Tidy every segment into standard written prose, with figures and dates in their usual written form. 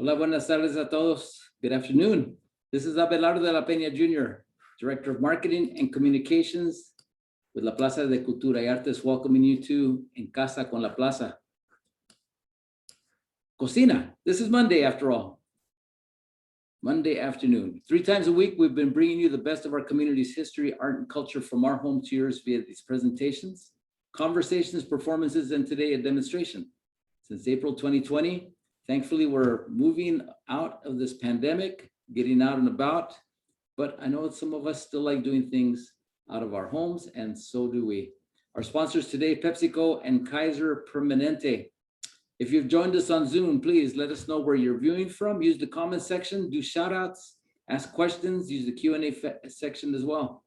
Hola, buenas tardes a todos. Good afternoon. This is Abelardo de la Peña Jr., Director of Marketing and Communications with La Plaza de Cultura y Artes, welcoming you to En Casa con la Plaza Cocina. This is Monday, after all. Monday afternoon. 3 times a week, we've been bringing you the best of our community's history, art, and culture from our home to yours via these presentations, conversations, performances, and today a demonstration. Since April 2020, thankfully, we're moving out of this pandemic, getting out and about, but I know that some of us still like doing things out of our homes, and so do we. Our sponsors today, PepsiCo and Kaiser Permanente. If you've joined us on Zoom, please let us know where you're viewing from. Use the comment section, do shout outs, ask questions, use the Q&A section as well.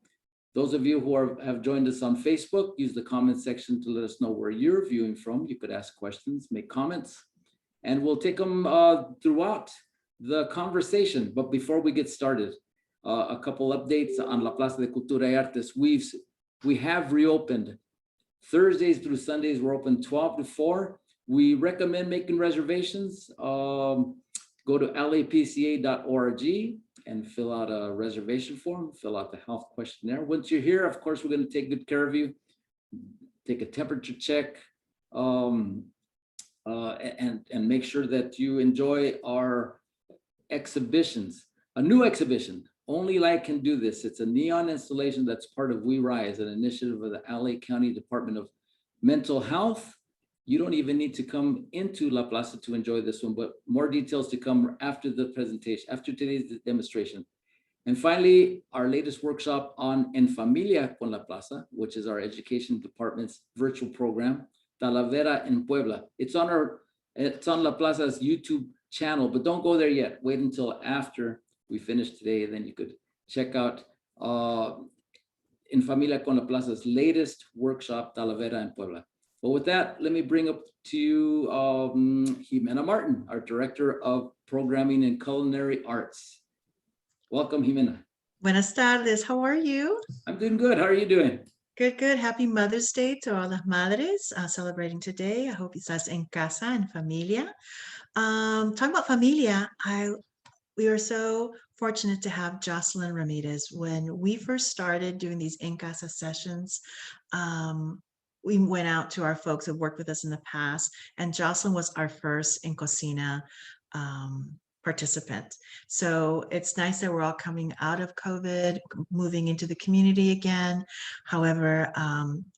Those of you who have joined us on Facebook, use the comment section to let us know where you're viewing from. You could ask questions, make comments, and we'll take them throughout the conversation. But before we get started, a couple updates on La Plaza de Cultura y Artes. We have reopened. Thursdays through Sundays, we're open 12 to 4. We recommend making reservations. Go to lapca.org and fill out a reservation form, fill out the health questionnaire. Once you're here, of course, we're going to take good care of you, take a temperature check, and make sure that you enjoy our exhibitions. A new exhibition, Only Light Can Do This. It's a neon installation that's part of We Rise, an initiative of the LA County Department of Mental Health. You don't even need to come into La Plaza to enjoy this one, but more details to come after the presentation, after today's demonstration. And finally, our latest workshop on En Familia con la Plaza, which is our education department's virtual program, Talavera in Puebla. It's on La Plaza's YouTube channel, but don't go there yet. Wait until after we finish today, and then you could check out En Familia con la Plaza's latest workshop, Talavera in Puebla. But with that, let me bring up to you Jimena Martin, our Director of Programming and Culinary Arts. Welcome, Jimena. Buenas tardes. How are you? I'm doing good. How are you doing? Good, good. Happy Mother's Day to all las madres celebrating today. I hope estás en casa, en familia. Talking about familia, we are so fortunate to have Jocelyn Ramirez. When we first started doing these En Casa sessions, we went out to our folks who worked with us in the past, and Jocelyn was our first En Cocina participant. So it's nice that we're all coming out of COVID, moving into the community again. However,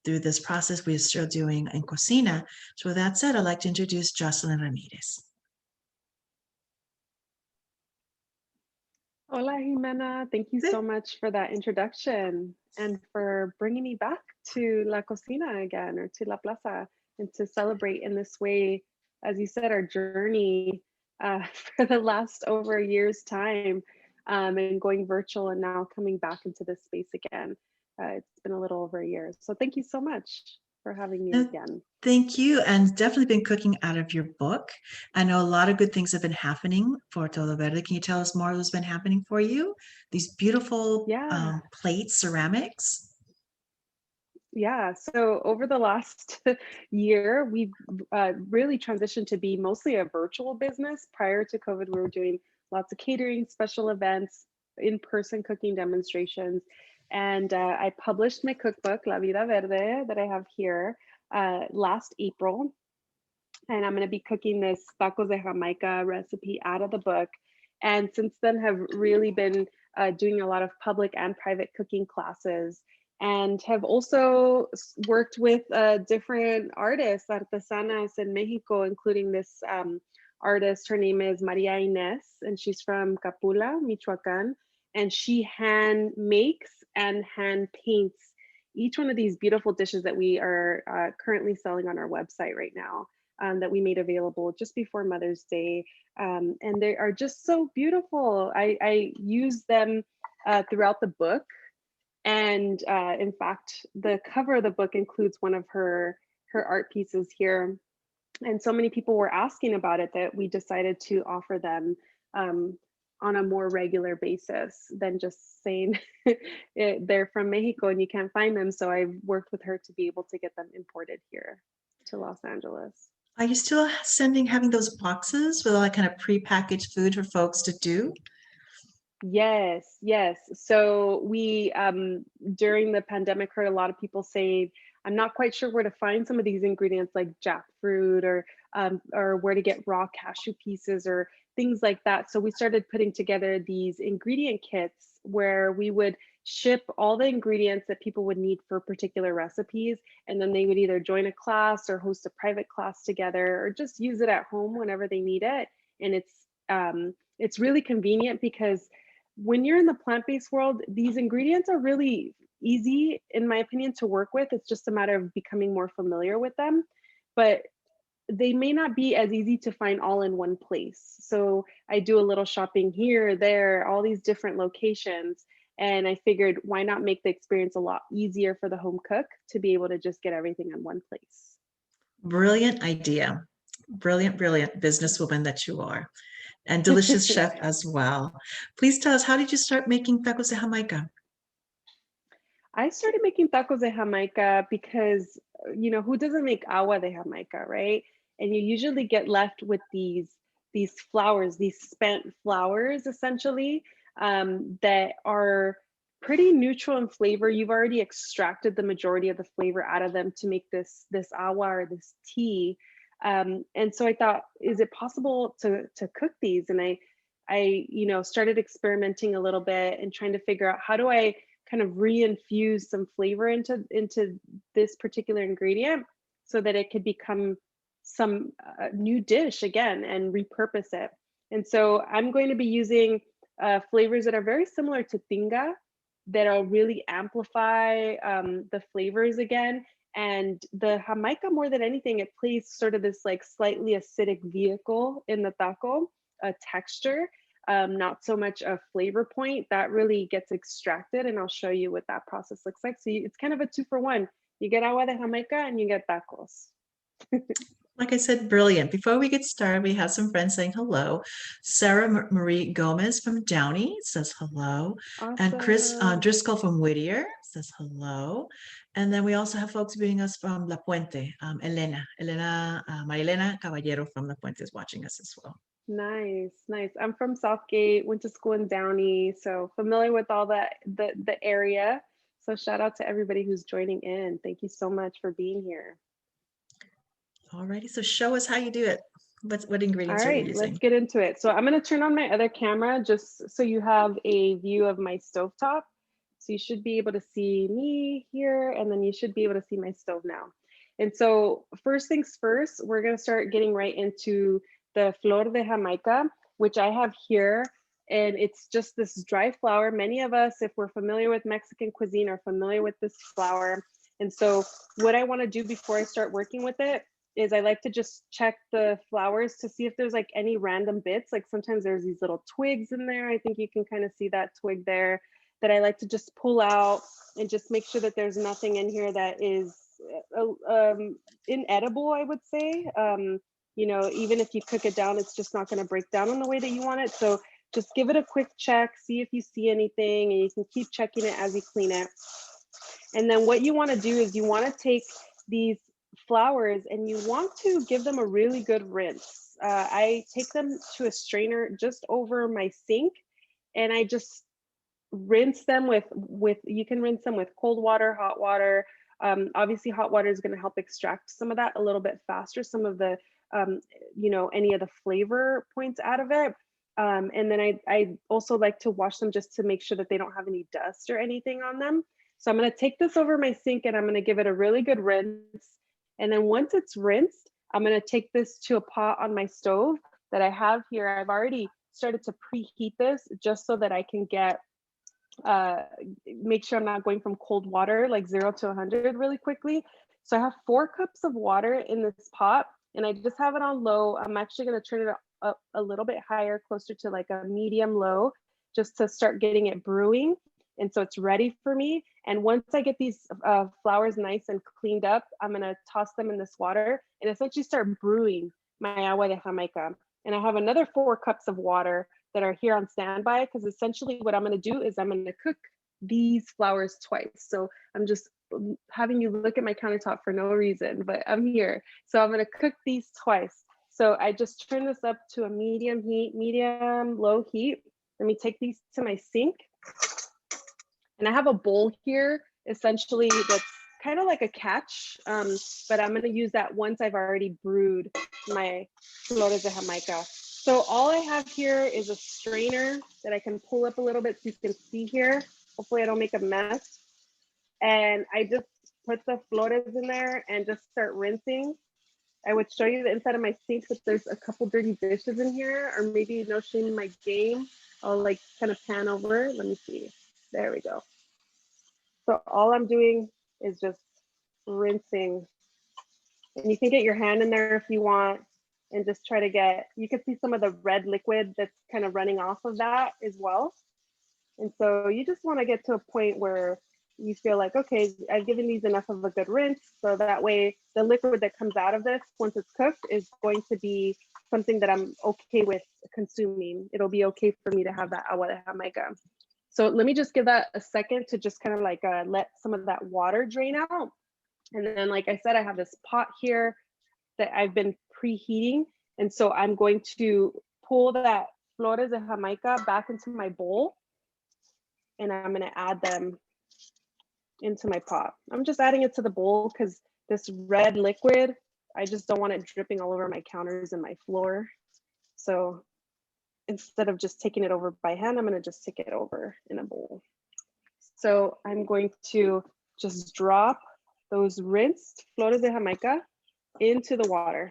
through this process, we're still doing En Cocina. So with that said, I'd like to introduce Jocelyn Ramirez. Hola, Jimena. Thank you so much for that introduction and for bringing me back to La Cocina again, or to La Plaza, and to celebrate in this way, as you said, our journey for the last over a year's time, and going virtual and now coming back into this space again. It's been a little over a year. So thank you so much for having me again. Thank you, and definitely been cooking out of your book. I know a lot of good things have been happening for Todo Verde. Can you tell us more of what's been happening for you? These beautiful plates, ceramics. Yeah, so over the last year, we've really transitioned to be mostly a virtual business. Prior to COVID, we were doing lots of catering, special events, in-person cooking demonstrations. And I published my cookbook, La Vida Verde, that I have here last April. And I'm going to be cooking this Tacos de Jamaica recipe out of the book. And since then have really been doing a lot of public and private cooking classes, and have also worked with different artists, artesanas in Mexico, including this artist. Her name is Maria Inés, and she's from Capula, Michoacan. And she hand makes and hand paints each one of these beautiful dishes that we are currently selling on our website right now, that we made available just before Mother's Day. And they are just so beautiful. I use them throughout the book. And in fact, the cover of the book includes one of her art pieces here. And so many people were asking about it that we decided to offer them on a more regular basis than just saying they're from Mexico and you can't find them. So I've worked with her to be able to get them imported here to Los Angeles. Are you still having those boxes with all that kind of prepackaged food for folks to do? Yes, yes. So we during the pandemic heard a lot of people say, I'm not quite sure where to find some of these ingredients like jackfruit or where to get raw cashew pieces or things like that. So we started putting together these ingredient kits where we would ship all the ingredients that people would need for particular recipes, and then they would either join a class or host a private class together or just use it at home whenever they need it. And it's really convenient because when you're in the plant-based world, these ingredients are really easy, in my opinion, to work with. It's just a matter of becoming more familiar with them, but they may not be as easy to find all in one place. So I do a little shopping here, there, all these different locations. And I figured, why not make the experience a lot easier for the home cook to be able to just get everything in one place? Brilliant idea. Brilliant, brilliant businesswoman that you are. And delicious chef as well. Please tell us, how did you start making tacos de Jamaica? I started making tacos de Jamaica because, who doesn't make agua de Jamaica, right? And you usually get left with these flowers, these spent flowers, essentially, that are pretty neutral in flavor. You've already extracted the majority of the flavor out of them to make this agua or this tea. And so I thought, is it possible to cook these? And I started experimenting a little bit and trying to figure out, how do I kind of reinfuse some flavor into this particular ingredient so that it could become some new dish again and repurpose it. And so I'm going to be using flavors that are very similar to tinga, that'll really amplify the flavors again. And the Hamaika, more than anything, it plays sort of this like slightly acidic vehicle in the taco, a texture, not so much a flavor point that really gets extracted. And I'll show you what that process looks like. So it's kind of a 2-for-1. You get agua de Jamaica and you get tacos. Like I said, brilliant. Before we get started, we have some friends saying hello. Sarah Marie Gomez from Downey says hello. And Chris Awesome. Driscoll from Whittier says hello. And then we also have folks viewing us from La Puente. Marilena Caballero from La Puente is watching us as well. Nice, nice. I'm from Southgate, went to school in Downey, so familiar with all the area. So shout out to everybody who's joining in. Thank you so much for being here. Alrighty, so show us how you do it. What ingredients All are you right, using? let's get into it. So I'm going to turn on my other camera just so you have a view of my stovetop. So you should be able to see me here, and then you should be able to see my stove now. And so first things first, we're going to start getting right into the flor de Jamaica, which I have here. And it's just this dry flower. Many of us, if we're familiar with Mexican cuisine, are familiar with this flower. And so what I want to do before I start working with it is I like to just check the flowers to see if there's like any random bits. Like sometimes there's these little twigs in there. I think you can kind of see that twig there, that I like to just pull out and just make sure that there's nothing in here that is inedible, I would say. Even if you cook it down, it's just not going to break down in the way that you want it. So just give it a quick check, see if you see anything, and you can keep checking it as you clean it. And then what you want to do is you want to take these flowers and you want to give them a really good rinse. I take them to a strainer just over my sink, and I just rinse them with you can rinse them with cold water, hot water. Obviously hot water is going to help extract some of that a little bit faster, some of the any of the flavor points out of it. And then I also like to wash them just to make sure that they don't have any dust or anything on them. So I'm going to take this over my sink and I'm going to give it a really good rinse. And then once it's rinsed, I'm going to take this to a pot on my stove that I have here. I've already started to preheat this just so that I can get make sure I'm not going from cold water like 0 to 100 really quickly. So I have 4 cups of water in this pot and I just have it on low. I'm actually going to turn it up a little bit higher, closer to like a medium low, just to start getting it brewing. And so it's ready for me. And once I get these flowers nice and cleaned up, I'm going to toss them in this water and essentially start brewing my agua de Jamaica. And I have another 4 cups of water that are here on standby, because essentially what I'm going to do is I'm going to cook these flowers twice. So I'm just having you look at my countertop for no reason, but I'm here. So I'm gonna cook these twice. So I just turn this up to a medium low heat. Let me take these to my sink. And I have a bowl here, essentially, that's kind of like a catch, but I'm gonna use that once I've already brewed my Flores de Jamaica. So all I have here is a strainer that I can pull up a little bit so you can see here. Hopefully I don't make a mess. And I just put the Flores in there and just start rinsing. I would show you the inside of my sink, but there's a couple dirty dishes in here, or maybe no shame in my game. I'll like kind of pan over. Let me see. There we go. So all I'm doing is just rinsing. And you can get your hand in there if you want and just try to get, you can see some of the red liquid that's kind of running off of that as well. And so you just want to get to a point where you feel like, okay, I've given these enough of a good rinse. So that way the liquid that comes out of this, once it's cooked, is going to be something that I'm okay with consuming. It'll be okay for me to have that agua de Jamaica. So let me just give that a second to just kind of like let some of that water drain out. And then, like I said, I have this pot here that I've been preheating. And so I'm going to pull that Flores de Jamaica back into my bowl. And I'm going to add them into my pot. I'm just adding it to the bowl because this red liquid, I just don't want it dripping all over my counters and my floor. So instead of just taking it over by hand, I'm going to just take it over in a bowl. So I'm going to just drop those rinsed Flores de Jamaica into the water.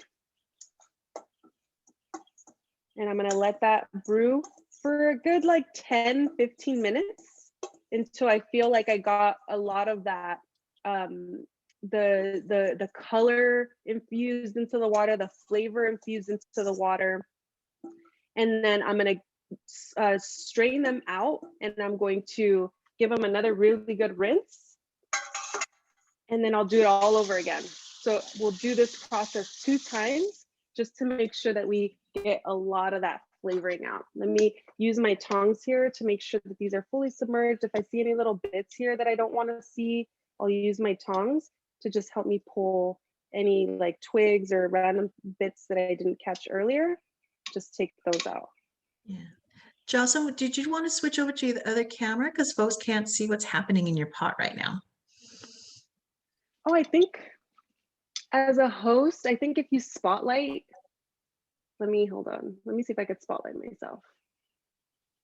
And I'm going to let that brew for a good like 10-15 minutes until I feel like I got a lot of that the color infused into the water, the flavor infused into the water. And then I'm going to strain them out, and I'm going to give them another really good rinse. And then I'll do it all over again. So we'll do this process 2 times just to make sure that we get a lot of that flavoring out. Let me use my tongs here to make sure that these are fully submerged. If I see any little bits here that I don't want to see, I'll use my tongs to just help me pull any like twigs or random bits that I didn't catch earlier. Just take those out. Yeah. Jocelyn, did you want to switch over to the other camera? Because folks can't see what's happening in your pot right now. Oh, I think as a host, I think if you spotlight, hold on. Let me see if I could spotlight myself.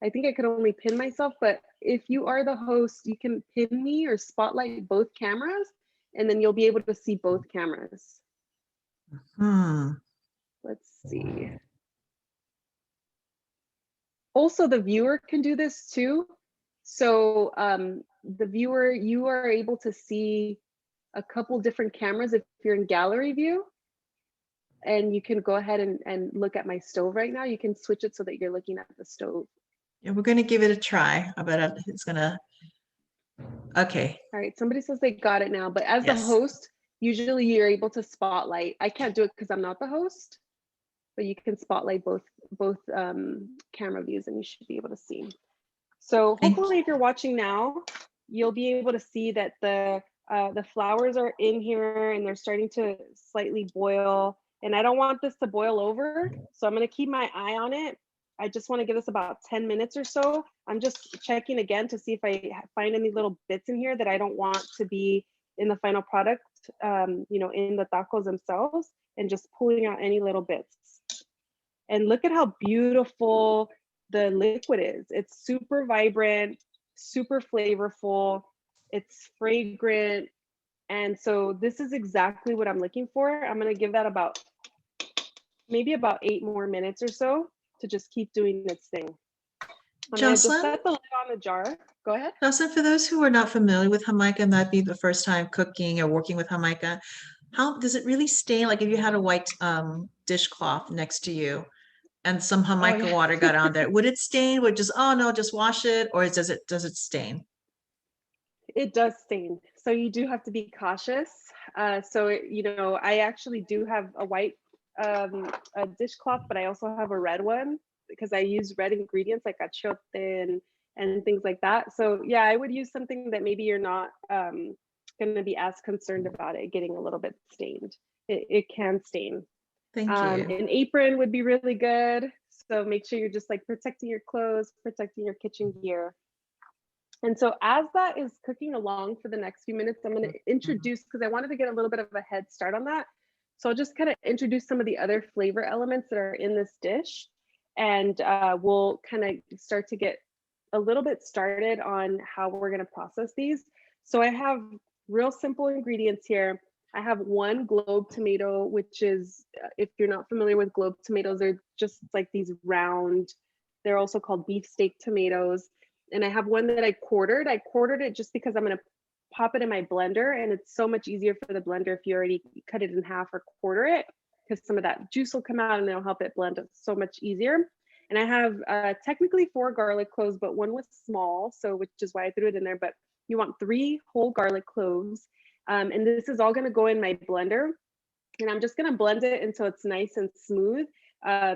I think I could only pin myself, but if you are the host, you can pin me or spotlight both cameras, and then you'll be able to see both cameras. Let's see. Also, the viewer can do this too. So the viewer, you are able to see a couple different cameras if you're in gallery view. And you can go ahead and look at my stove right now. You can switch it so that you're looking at the stove. Yeah, we're going to give it a try. I bet it's going to. Okay. All right. Somebody says they got it now, but as Yes. the host, usually you're able to spotlight. I can't do it because I'm not the host, but you can spotlight both camera views and you should be able to see. So hopefully if you're watching now, you'll be able to see that the flowers are in here and they're starting to slightly boil. And I don't want this to boil over, so I'm going to keep my eye on it. I just want to give this about 10 minutes or so. I'm just checking again to see if I find any little bits in here that I don't want to be in the final product, you know, in the tacos themselves, and just pulling out any little bits. And look at how beautiful the liquid is. It's super vibrant, super flavorful, it's fragrant. And so this is exactly what I'm looking for. I'm going to give that about maybe about 8 more minutes or so to just keep doing its thing. I'm going to just set the lid on the jar. Go ahead. Jocelyn, for those who are not familiar with Hamaika and that'd be the first time cooking or working with Hamaika, how does it really stain? Like if you had a white dishcloth next to you and some Hamaika water got on there, would it stain? Would it just, oh no, just wash it? Or does it stain? It does stain. So you do have to be cautious. You know, I actually do have a white a dishcloth, but I also have a red one because I use red ingredients like achiote and things like that. So yeah, I would use something that maybe you're not going to be as concerned about it getting a little bit stained. It can stain. Thank you. An apron would be really good. So make sure you're just like protecting your clothes, protecting your kitchen gear. And so as that is cooking along for the next few minutes, I'm going to introduce, because I wanted to get a little bit of a head start on that. So I'll just kind of introduce some of the other flavor elements that are in this dish. And we'll kind of start to get a little bit started on how we're going to process these. So I have real simple ingredients here. I have one globe tomato, which is, if you're not familiar with globe tomatoes, they're just like these round, they're also called beefsteak tomatoes. And I have one that I quartered. I quartered it just because I'm going to pop it in my blender, and it's so much easier for the blender if you already cut it in half or quarter it, because some of that juice will come out and it'll help it blend so much easier. And I have technically 4 garlic cloves, but one was small, so which is why I threw it in there. But you want 3 whole garlic cloves. And this is all going to go in my blender, and I'm just going to blend it until it's nice and smooth,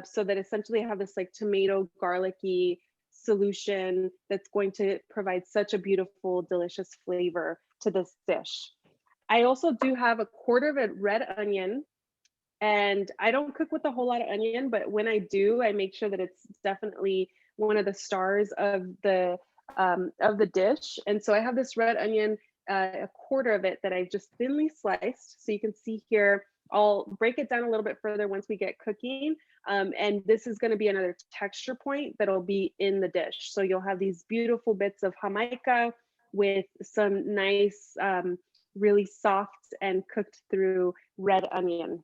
so that essentially I have this like tomato garlicky solution that's going to provide such a beautiful, delicious flavor to this dish. I also do have a quarter of a red onion, and I don't cook with a whole lot of onion, but when I do, I make sure that it's definitely one of the stars of the dish. And so I have this red onion, a quarter of it that I've just thinly sliced. So you can see here, I'll break it down a little bit further once we get cooking. And this is going to be another texture point that'll be in the dish. So you'll have these beautiful bits of Hamaika with some nice, really soft and cooked through red onion.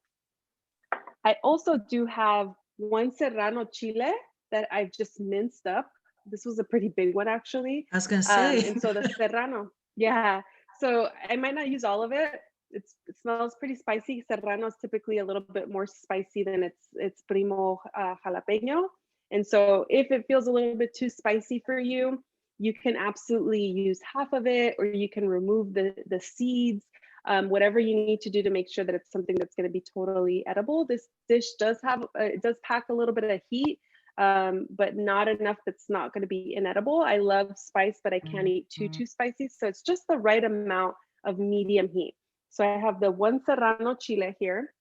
I also do have 1 serrano chile that I've just minced up. This was a pretty big one, actually. I was going to say. And so the serrano, yeah. So I might not use all of it. It smells pretty spicy. Serrano is typically a little bit more spicy than its primo jalapeno. And so if it feels a little bit too spicy for you, you can absolutely use half of it, or you can remove the seeds, whatever you need to do to make sure that it's something that's going to be totally edible. This dish does have, it does pack a little bit of heat, but not enough that's not going to be inedible. I love spice, but I can't eat too spicy. So it's just the right amount of medium heat. So I have the 1 serrano chile here.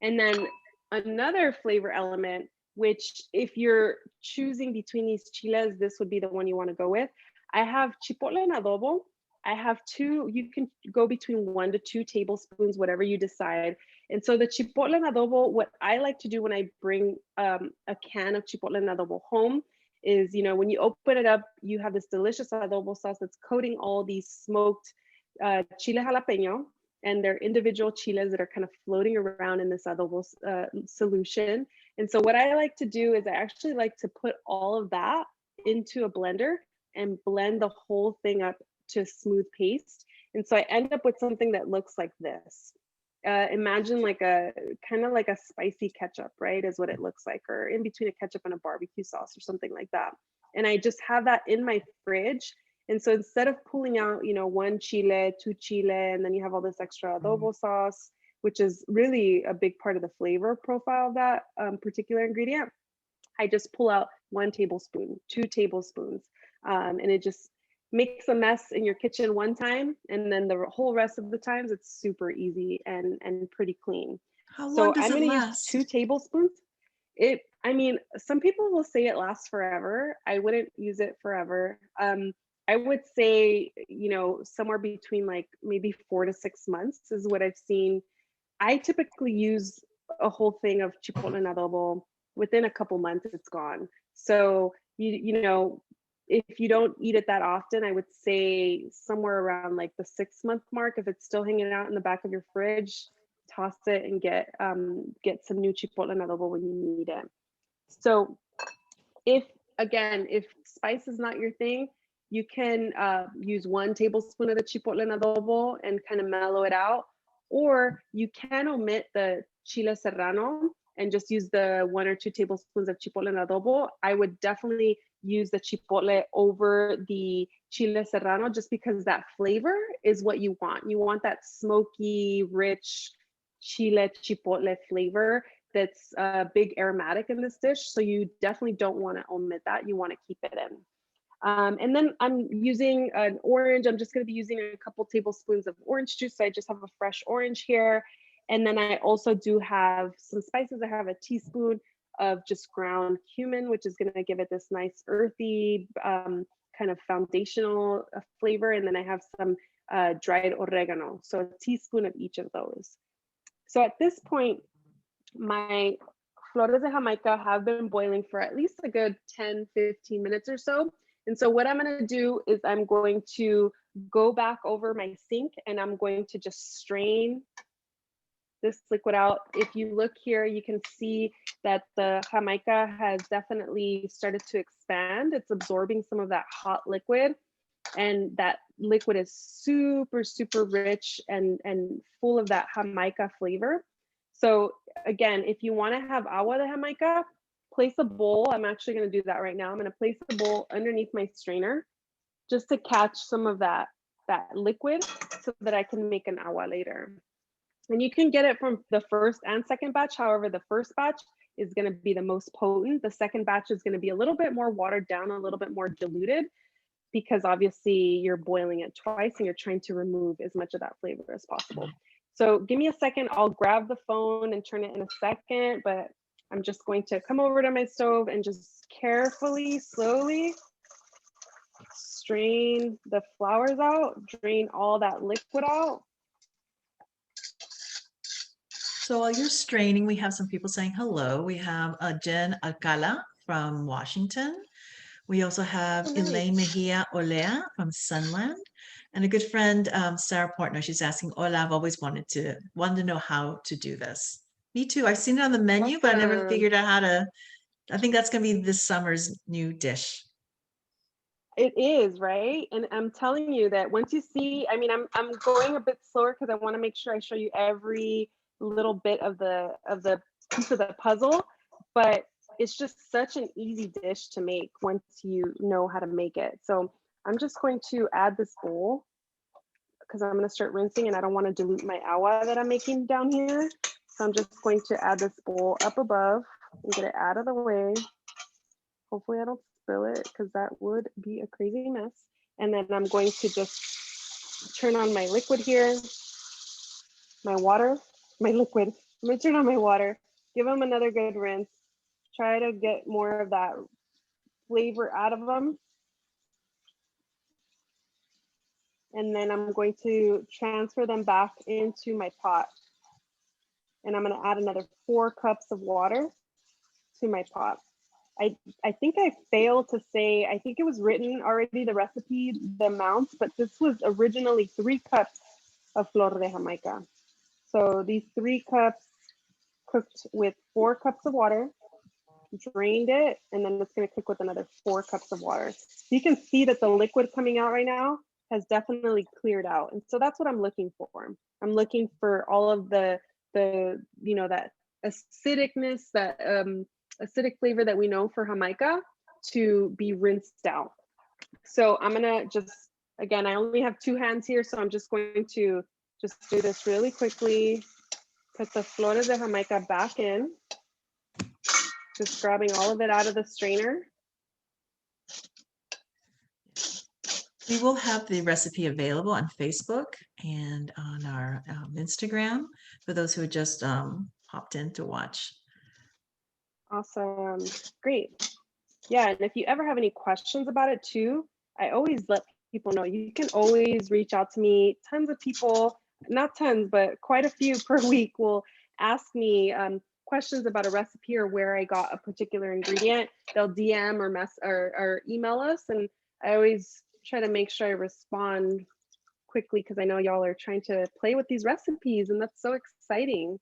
And then another flavor element, which if you're choosing between these chiles, this would be the one you want to go with. I have chipotle en adobo. I have 2, you can go between 1 to 2 tablespoons, whatever you decide. And so the chipotle en adobo, what I like to do when I bring a can of chipotle en adobo home is, you know, when you open it up, you have this delicious adobo sauce that's coating all these smoked chile jalapeno, and they're individual chiles that are kind of floating around in this adobo solution. And so what I like to do is I actually like to put all of that into a blender and blend the whole thing up to a smooth paste. And so I end up with something that looks like this. Imagine like a kind of like a spicy ketchup, right? Is what it looks like, or in between a ketchup and a barbecue sauce or something like that. And I just have that in my fridge. And so instead of pulling out, you know, 1 chile, 2 chile, and then you have all this extra adobo sauce, which is really a big part of the flavor profile of that particular ingredient, I just pull out 1 tablespoon, 2 tablespoons, and it just makes a mess in your kitchen one time, and then the whole rest of the times it's super easy and pretty clean. How long So does I'm it going to use last? 2 tablespoons. I mean, some people will say it lasts forever. I wouldn't use it forever. I would say, you know, somewhere between like maybe 4 to 6 months is what I've seen. I typically use a whole thing of chipotle en adobo. Within a couple months, it's gone. So, you know, if you don't eat it that often, I would say somewhere around like the 6-month mark. If it's still hanging out in the back of your fridge, toss it and get some new chipotle en adobo when you need it. So if spice is not your thing, you can use 1 tablespoon of the chipotle en adobo and kind of mellow it out, or you can omit the chile serrano and just use the 1 or 2 tablespoons of chipotle en adobo. I would definitely use the chipotle over the chile serrano, just because that flavor is what you want. You want that smoky, rich chile chipotle flavor that's big aromatic in this dish. So you definitely don't want to omit that. You want to keep it in. And then I'm using an orange. I'm just going to be using a couple tablespoons of orange juice. So I just have a fresh orange here. And then I also do have some spices. I have a teaspoon of just ground cumin, which is going to give it this nice earthy kind of foundational flavor. And then I have some dried oregano. So a teaspoon of each of those. So at this point, my flores de Jamaica have been boiling for at least a good 10, 15 minutes or so. And so what I'm going to do is I'm going to go back over my sink and I'm going to just strain this liquid out. If you look here, you can see that the Jamaica has definitely started to expand. It's absorbing some of that hot liquid, and that liquid is super, super rich and full of that Jamaica flavor. So again, if you want to have agua de Jamaica, place a bowl. I'm actually going to do that right now. I'm going to place the bowl underneath my strainer just to catch some of that liquid so that I can make an agua later. And you can get it from the first and second batch. However, the first batch is going to be the most potent. The second batch is going to be a little bit more watered down, a little bit more diluted, because obviously you're boiling it twice and you're trying to remove as much of that flavor as possible. So give me a second. I'll grab the phone and turn it in a second, but I'm just going to come over to my stove and just carefully, slowly strain the flowers out, drain all that liquid out. So while you're straining, we have some people saying hello. We have Jen Alcala from Washington. We also have Elaine Mejia Olea from Sunland, and a good friend, Sarah Portner. She's asking, "Hola, I've always wanted to know how to do this." Me too. I've seen it on the menu, but I never figured out how to. I think that's going to be this summer's new dish. It is, right? And I'm telling you that once you see, I mean, I'm going a bit slower because I want to make sure I show you every little bit of the piece of the puzzle, but it's just such an easy dish to make once you know how to make it. So I'm just going to add this bowl because I'm going to start rinsing and I don't want to dilute my agua that I'm making down here. So I'm just going to add this bowl up above and get it out of the way. Hopefully I don't spill it because that would be a crazy mess. And then I'm going to just turn on my liquid here, my water, my liquid. I'm going to turn on my water, give them another good rinse, try to get more of that flavor out of them. And then I'm going to transfer them back into my pot. And I'm going to add another 4 cups of water to my pot. I think I failed to say, I think it was written already, the recipe, the amounts, but this was originally 3 cups of flor de Jamaica. So these 3 cups cooked with 4 cups of water, drained it, and then it's going to cook with another 4 cups of water. So you can see that the liquid coming out right now has definitely cleared out. And so that's what I'm looking for. I'm looking for all of the you know, that acidicness, that acidic flavor that we know for Hamaika to be rinsed out. So I'm gonna just, again, I only have 2 hands here, so I'm just going to just do this really quickly. Put the flores de Jamaica back in, just grabbing all of it out of the strainer. We will have the recipe available on Facebook and on our Instagram for those who just hopped in to watch. Awesome, great. Yeah, and if you ever have any questions about it too, I always let people know. You can always reach out to me. Tons of people, not tons, but quite a few per week will ask me questions about a recipe or where I got a particular ingredient. They'll DM or email us, and I always try to make sure I respond quickly because I know y'all are trying to play with these recipes, and that's so exciting.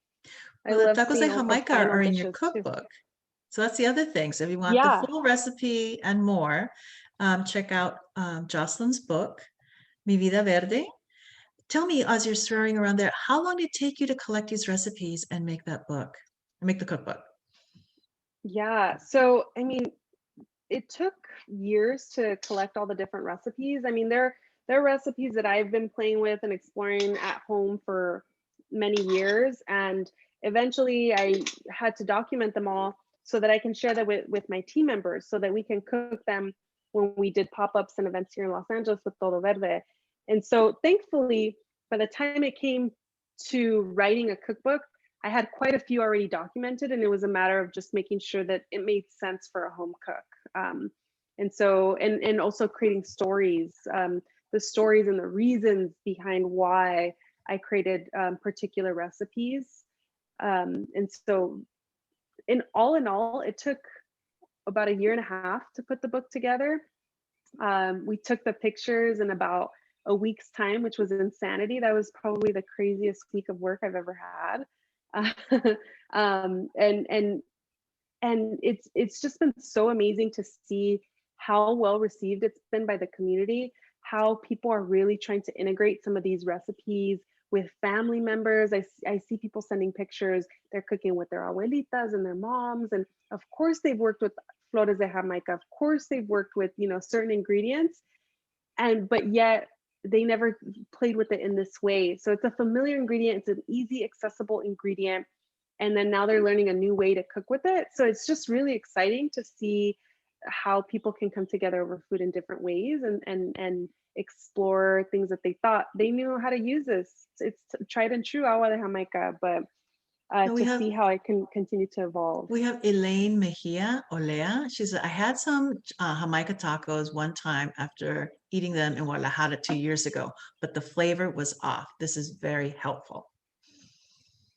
Well, the tacos de Jamaica are in your cookbook. So that's the other thing. So if you want the full recipe and more, check out Jocelyn's book, Mi Vida Verde. Tell me, as you're swearing around there, how long did it take you to collect these recipes and make that book, and make the cookbook? Yeah, so I mean, it took years to collect all the different recipes. I mean, they're recipes that I've been playing with and exploring at home for many years. And eventually I had to document them all so that I can share that with my team members so that we can cook them when we did pop-ups and events here in Los Angeles with Todo Verde. And so thankfully, by the time it came to writing a cookbook, I had quite a few already documented, and it was a matter of just making sure that it made sense for a home cook. And so, and also creating stories, the stories and the reasons behind why I created particular recipes. And so in all, it took about a year and a half to put the book together. We took the pictures in about a week's time, which was insanity. That was probably the craziest week of work I've ever had. And it's just been so amazing to see how well received it's been by the community, how people are really trying to integrate some of these recipes with family members. I see people sending pictures. They're cooking with their abuelitas and their moms, and of course they've worked with flores de Jamaica. Of course they've worked with, you know, certain ingredients, but yet they never played with it in this way. So it's a familiar ingredient. It's an easy, accessible ingredient. And then now they're learning a new way to cook with it. So it's just really exciting to see how people can come together over food in different ways and explore things that they thought they knew how to use this. It's tried and true agua de Jamaica, but to see how it can continue to evolve. We have Elaine Mejia Olea. She said, I had some Hamaika tacos one time after eating them in Guadalajara 2 years ago, but the flavor was off. This is very helpful.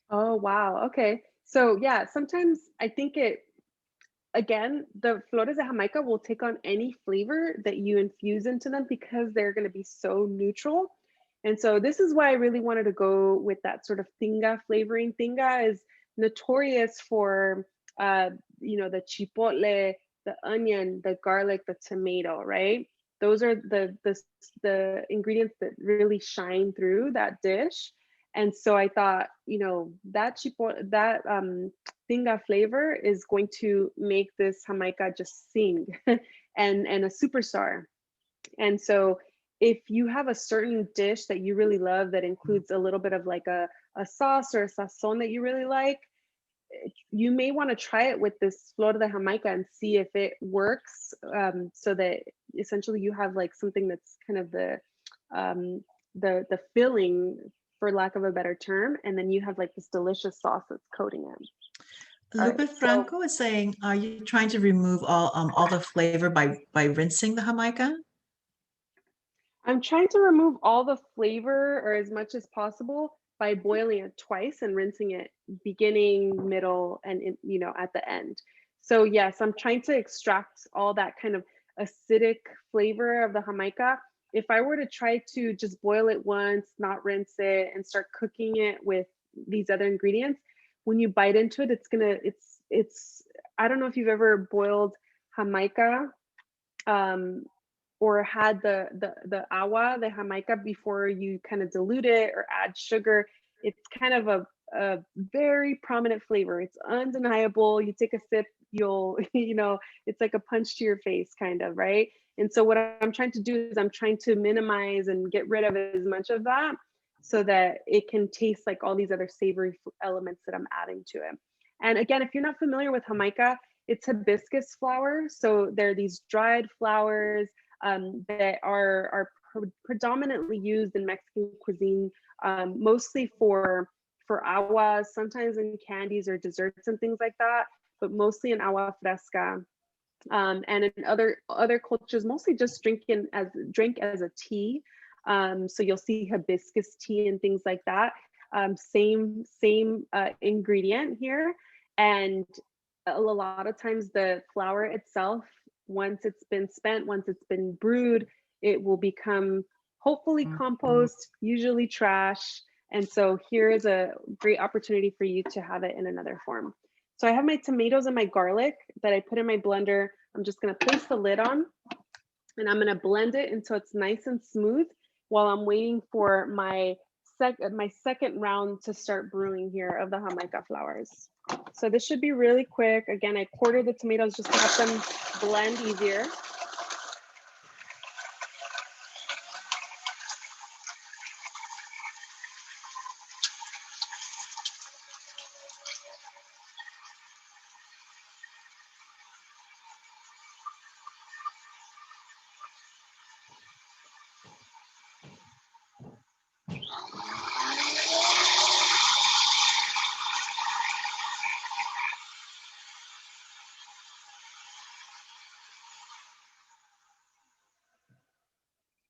Oh, wow. Okay. So yeah, sometimes I think again, the flores de Jamaica will take on any flavor that you infuse into them because they're going to be so neutral. And so this is why I really wanted to go with that sort of tinga flavoring. Tinga is notorious for, you know, the chipotle, the onion, the garlic, the tomato, right? Those are the ingredients that really shine through that dish. And so I thought, you know, that tinga flavor is going to make this Hamaika just sing and a superstar. And so if you have a certain dish that you really love that includes a little bit of like a sauce or a sazon that you really like, you may want to try it with this flor de Jamaica and see if it works, so that essentially you have like something that's kind of the filling, for lack of a better term, and then you have like this delicious sauce that's coating it. Lupe Franco is saying, are you trying to remove all the flavor by rinsing the Hamaika? I'm trying to remove all the flavor, or as much as possible, by boiling it twice and rinsing it beginning, middle, and you know, at the end. So yes, I'm trying to extract all that kind of acidic flavor of the Hamaika. If I were to try to just boil it once, not rinse it, and start cooking it with these other ingredients, when you bite into it, it's I don't know if you've ever boiled Hamaika, or had the agua, the Hamaika, before you kind of dilute it or add sugar. It's kind of a very prominent flavor. It's undeniable. You take a sip, you'll, you know, it's like a punch to your face kind of, right? And so what I'm trying to do is I'm trying to minimize and get rid of as much of that so that it can taste like all these other savory elements that I'm adding to it. And again, if you're not familiar with Hamaika, it's hibiscus flowers. So they're these dried flowers that are predominantly used in Mexican cuisine, mostly for aguas, sometimes in candies or desserts and things like that, but mostly in agua fresca. And in other cultures, mostly just drink as a tea. So you'll see hibiscus tea and things like that. Same ingredient here. And a lot of times the flour itself, once it's been spent, once it's been brewed, it will become hopefully compost, usually trash. And so here is a great opportunity for you to have it in another form. So I have my tomatoes and my garlic that I put in my blender. I'm just going to place the lid on and I'm going to blend it until it's nice and smooth while I'm waiting for my second round to start brewing here of the Hamaika flowers. So this should be really quick. Again, I quartered the tomatoes just to help them blend easier.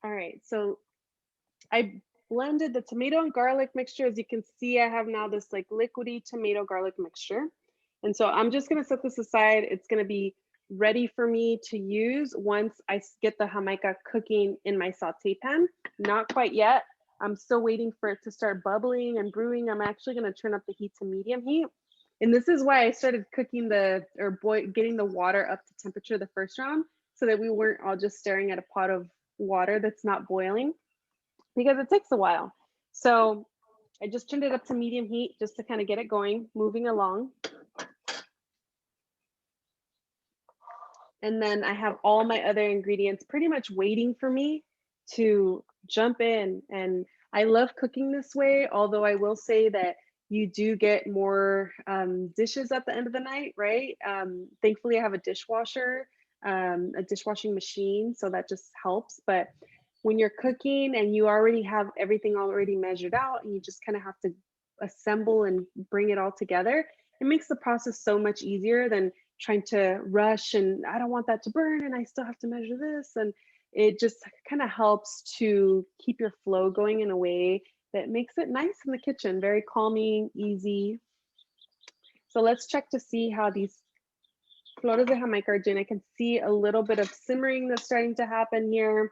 All right, so I blended the tomato and garlic mixture. As you can see, I have now this like liquidy tomato garlic mixture. And so I'm just gonna set this aside. It's gonna be ready for me to use once I get the Hamaika cooking in my saute pan. Not quite yet. I'm still waiting for it to start bubbling and brewing. I'm actually gonna turn up the heat to medium heat. And this is why I started cooking getting the water up to temperature the first round, so that we weren't all just staring at a pot of water that's not boiling, because it takes a while. So I just turned it up to medium heat just to kind of get it going, moving along. And then I have all my other ingredients pretty much waiting for me to jump in. And I love cooking this way, although I will say that you do get more dishes at the end of the night, right? Thankfully, I have a dishwasher, a dishwashing machine, so that just helps. But when you're cooking and you already have everything already measured out and you just kind of have to assemble and bring it all together, it makes the process so much easier than trying to rush, and I don't want that to burn and I still have to measure this. And it just kind of helps to keep your flow going in a way that makes it nice in the kitchen, very calming, easy. So let's check to see how these flores de Jamaica are doing. I can see a little bit of simmering that's starting to happen here.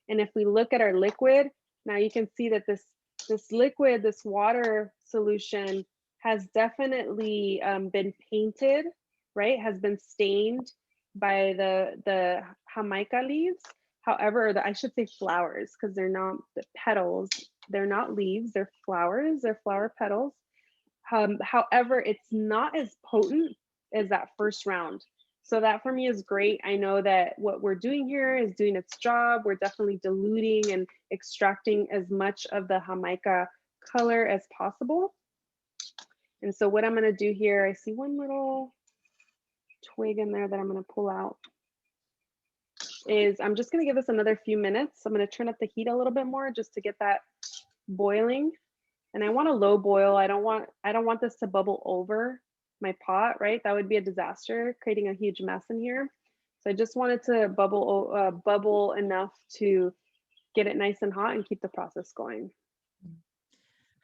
And if we look at our liquid, now you can see that this liquid, this water solution, has definitely been painted, right? Has been stained by the Hamaika leaves. However, I should say flowers, because they're not the petals. They're not leaves, they're flowers, they're flower petals. However, it's not as potent as that first round. So that for me is great. I know that what we're doing here is doing its job. We're definitely diluting and extracting as much of the Hamaika color as possible. And so what I'm gonna do here, I see one little twig in there that I'm gonna pull out, is I'm just gonna give this another few minutes. I'm gonna turn up the heat a little bit more just to get that boiling. And I want a low boil. I don't want this to bubble over my pot, right? That would be a disaster, creating a huge mess in here. So I just wanted to bubble enough to get it nice and hot and keep the process going.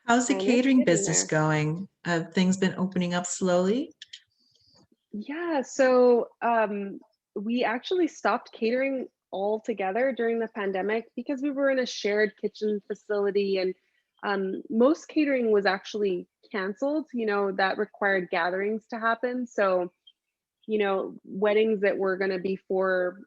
How's the And it's catering getting business there. going? Have things been opening up slowly? Yeah, so we actually stopped catering altogether during the pandemic because we were in a shared kitchen facility, and most catering was actually canceled. That required gatherings to happen. So, weddings that were going to be for,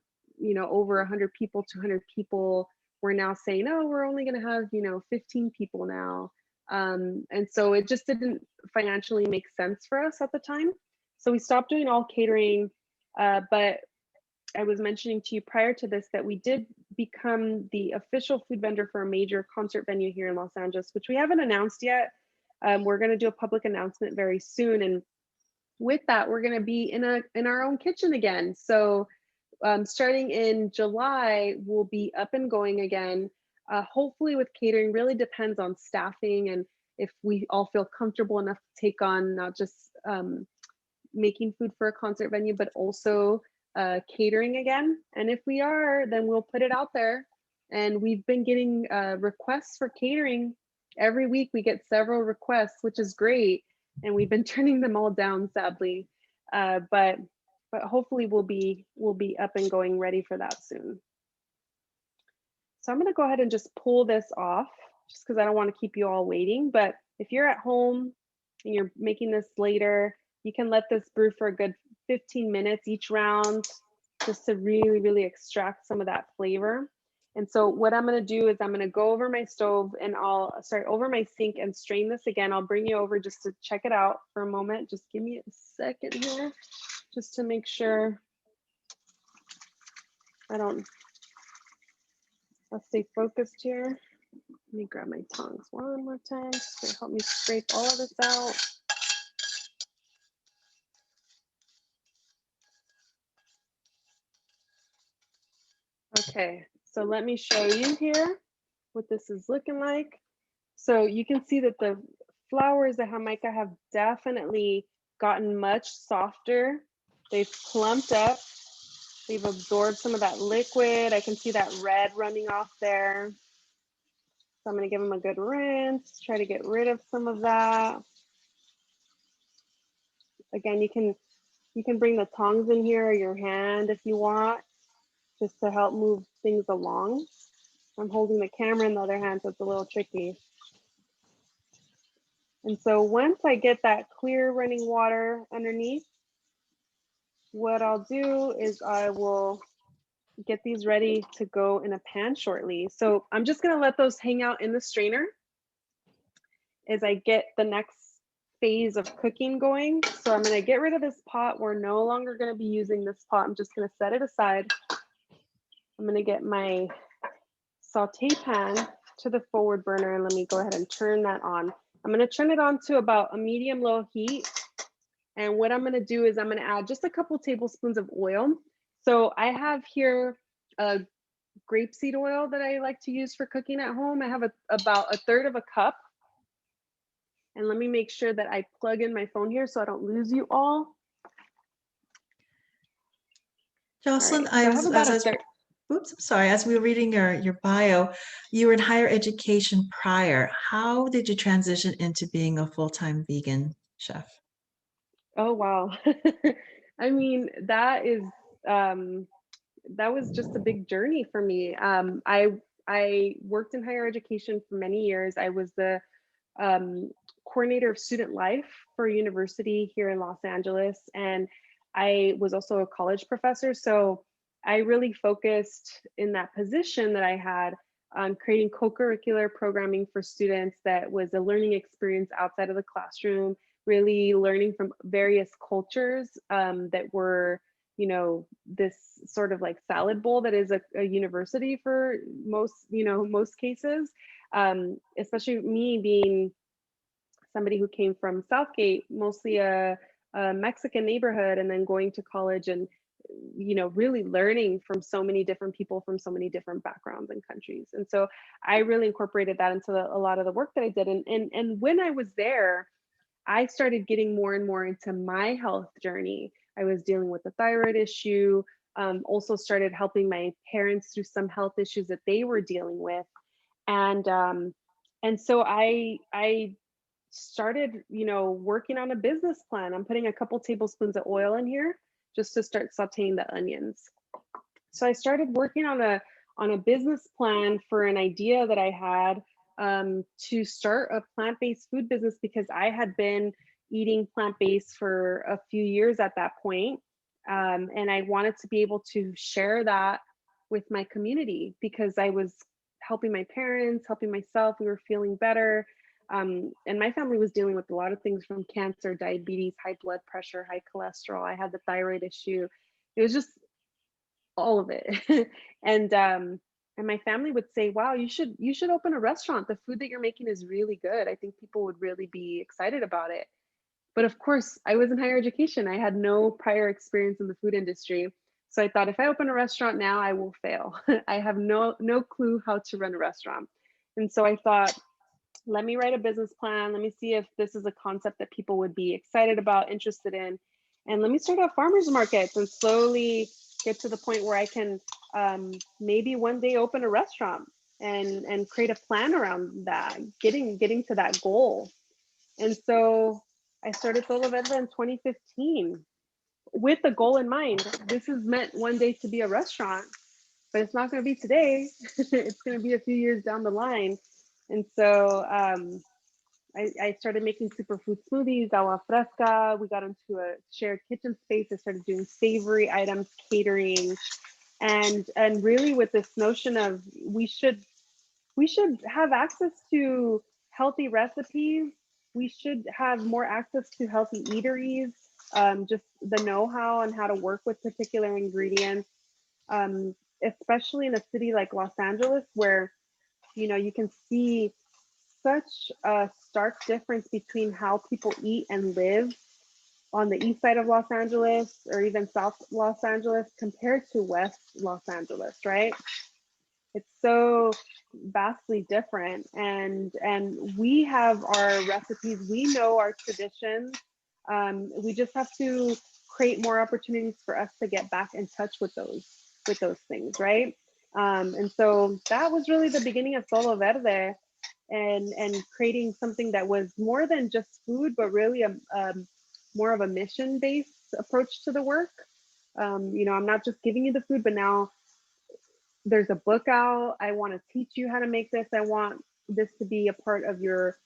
over 100 people, 200 people, we're now saying, oh, we're only going to have, 15 people now. And so it just didn't financially make sense for us at the time. So we stopped doing all catering, but I was mentioning to you prior to this that we did become the official food vendor for a major concert venue here in Los Angeles, which we haven't announced yet. We're going to do a public announcement very soon, and with that, we're going to be in our own kitchen again. So starting in July, we'll be up and going again. Hopefully with catering, really depends on staffing and if we all feel comfortable enough to take on not just making food for a concert venue, but also catering again. And if we are, then we'll put it out there. And we've been getting requests for catering. Every week we get several requests, which is great. And we've been turning them all down, sadly. But hopefully we'll be up and going, ready for that soon. So I'm gonna go ahead and just pull this off, just because I don't want to keep you all waiting. But if you're at home and you're making this later, you can let this brew for a good 15 minutes each round, just to really, really extract some of that flavor. And so what I'm gonna do is I'm gonna go over my stove and over my sink and strain this again. I'll bring you over just to check it out for a moment. Just give me a second here, just to make sure I'll stay focused here. Let me grab my tongs one more time, just to help me scrape all of this out. Okay, so let me show you here what this is looking like. So you can see that the flowers of Hamaika have definitely gotten much softer. They've plumped up. They've absorbed some of that liquid. I can see that red running off there. So I'm going to give them a good rinse, try to get rid of some of that. Again, you can bring the tongs in here or your hand if you want, just to help move things along. I'm holding the camera in the other hand, so it's a little tricky. And so once I get that clear running water underneath, what I'll do is I will get these ready to go in a pan shortly. So I'm just gonna let those hang out in the strainer as I get the next phase of cooking going. So I'm gonna get rid of this pot. We're no longer gonna be using this pot. I'm just gonna set it aside. I'm gonna get my saute pan to the forward burner and let me go ahead and turn that on. I'm gonna turn it on to about a medium-low heat. And what I'm gonna do is I'm gonna add just a couple tablespoons of oil. So I have here a grapeseed oil that I like to use for cooking at home. I have about a third of a cup. And let me make sure that I plug in my phone here so I don't lose you all. Jocelyn, All right, so I have about a third. Oops, I'm sorry. As we were reading your bio, you were in higher education prior. How did you transition into being a full-time vegan chef? Oh, wow. I mean, that was just a big journey for me. I worked in higher education for many years. I was the coordinator of student life for a university here in Los Angeles, and I was also a college professor. So I really focused in that position that I had on creating co-curricular programming for students that was a learning experience outside of the classroom, really learning from various cultures that were, you know, this sort of like salad bowl that is a university for most, most cases, especially me being somebody who came from Southgate, mostly a Mexican neighborhood, and then going to college and, really learning from so many different people from so many different backgrounds and countries. And so I really incorporated that into a lot of the work that I did. And when I was there, I started getting more and more into my health journey. I was dealing with a thyroid issue, also started helping my parents through some health issues that they were dealing with. And so I started, working on a business plan. I'm putting a couple tablespoons of oil in here just to start sauteing the onions. So I started working on a business plan for an idea that I had to start a plant-based food business, because I had been eating plant-based for a few years at that point. And I wanted to be able to share that with my community, because I was helping my parents, helping myself. We were feeling better. And my family was dealing with a lot of things, from cancer, diabetes, high blood pressure, high cholesterol. I had the thyroid issue. It was just all of it. And my family would say, wow, you should open a restaurant. The food that you're making is really good. I think people would really be excited about it. But of course, I was in higher education. I had no prior experience in the food industry. So I thought, if I open a restaurant now, I will fail. I have no clue how to run a restaurant. And so I thought, let me write a business plan. Let me see if this is a concept that people would be excited about, interested in. And let me start out farmers markets and slowly get to the point where I can maybe one day open a restaurant and create a plan around that, getting to that goal. And so I started Todo Verde in 2015 with the goal in mind. This is meant one day to be a restaurant, but it's not going to be today. It's going to be a few years down the line. And so I started making superfood smoothies, agua fresca. We got into a shared kitchen space. I started doing savory items, catering, and really with this notion of we should have access to healthy recipes. We should have more access to healthy eateries, just the know-how on how to work with particular ingredients, especially in a city like Los Angeles, where you can see such a stark difference between how people eat and live on the east side of Los Angeles, or even South Los Angeles, compared to West Los Angeles, right? It's so vastly different. And we have our recipes, we know our traditions. We just have to create more opportunities for us to get back in touch with those things, right? And so that was really the beginning of Todo Verde, and creating something that was more than just food, but really a more of a mission-based approach to the work. You know, I'm not just giving you the food, but now there's a book out. I want to teach you how to make this. I want this to be a part of your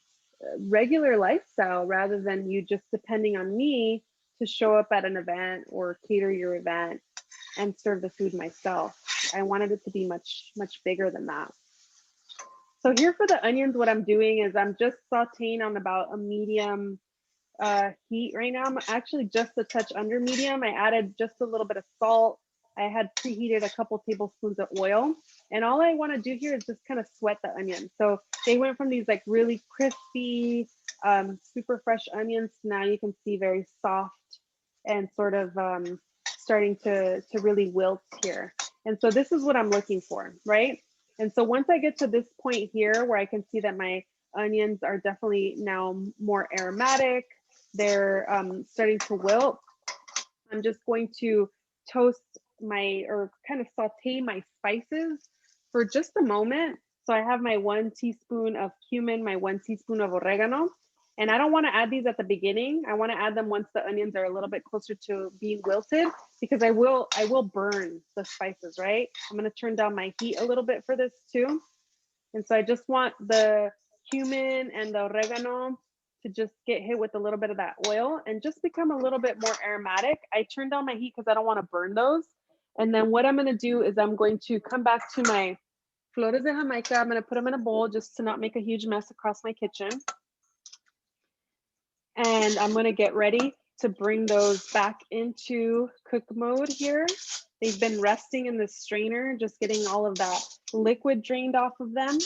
regular lifestyle, rather than you just depending on me to show up at an event or cater your event and serve the food myself. I wanted it to be much, much bigger than that. So here for the onions, what I'm doing is I'm just sauteing on about a medium heat right now. I'm actually just a touch under medium. I added just a little bit of salt. I had preheated a couple tablespoons of oil. And all I want to do here is just kind of sweat the onions. So they went from these like really crispy, super fresh onions. Now you can see very soft and sort of starting to really wilt here. And so this is what I'm looking for, right? And so once I get to this point here where I can see that my onions are definitely now more aromatic, they're starting to wilt, I'm just going to toast or kind of saute my spices for just a moment. So I have my 1 teaspoon of cumin, my 1 teaspoon of oregano, and I don't want to add these at the beginning. I want to add them once the onions are a little bit closer to being wilted, because I will burn the spices, right? I'm going to turn down my heat a little bit for this too. And so I just want the cumin and the oregano to just get hit with a little bit of that oil and just become a little bit more aromatic. I turn down my heat because I don't want to burn those. And then what I'm going to do is I'm going to come back to my flores de Jamaica. I'm going to put them in a bowl just to not make a huge mess across my kitchen. And I'm going to get ready to bring those back into cook mode here. They've been resting in the strainer, just getting all of that liquid drained off of them.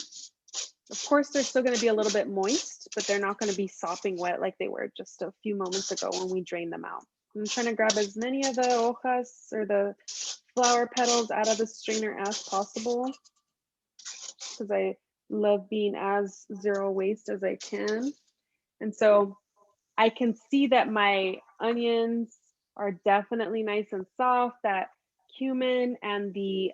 Of course, they're still going to be a little bit moist, but they're not going to be sopping wet like they were just a few moments ago when we drained them out. I'm trying to grab as many of the hojas or the flower petals out of the strainer as possible, because I love being as zero waste as I can. And so I can see that my onions are definitely nice and soft. That cumin and the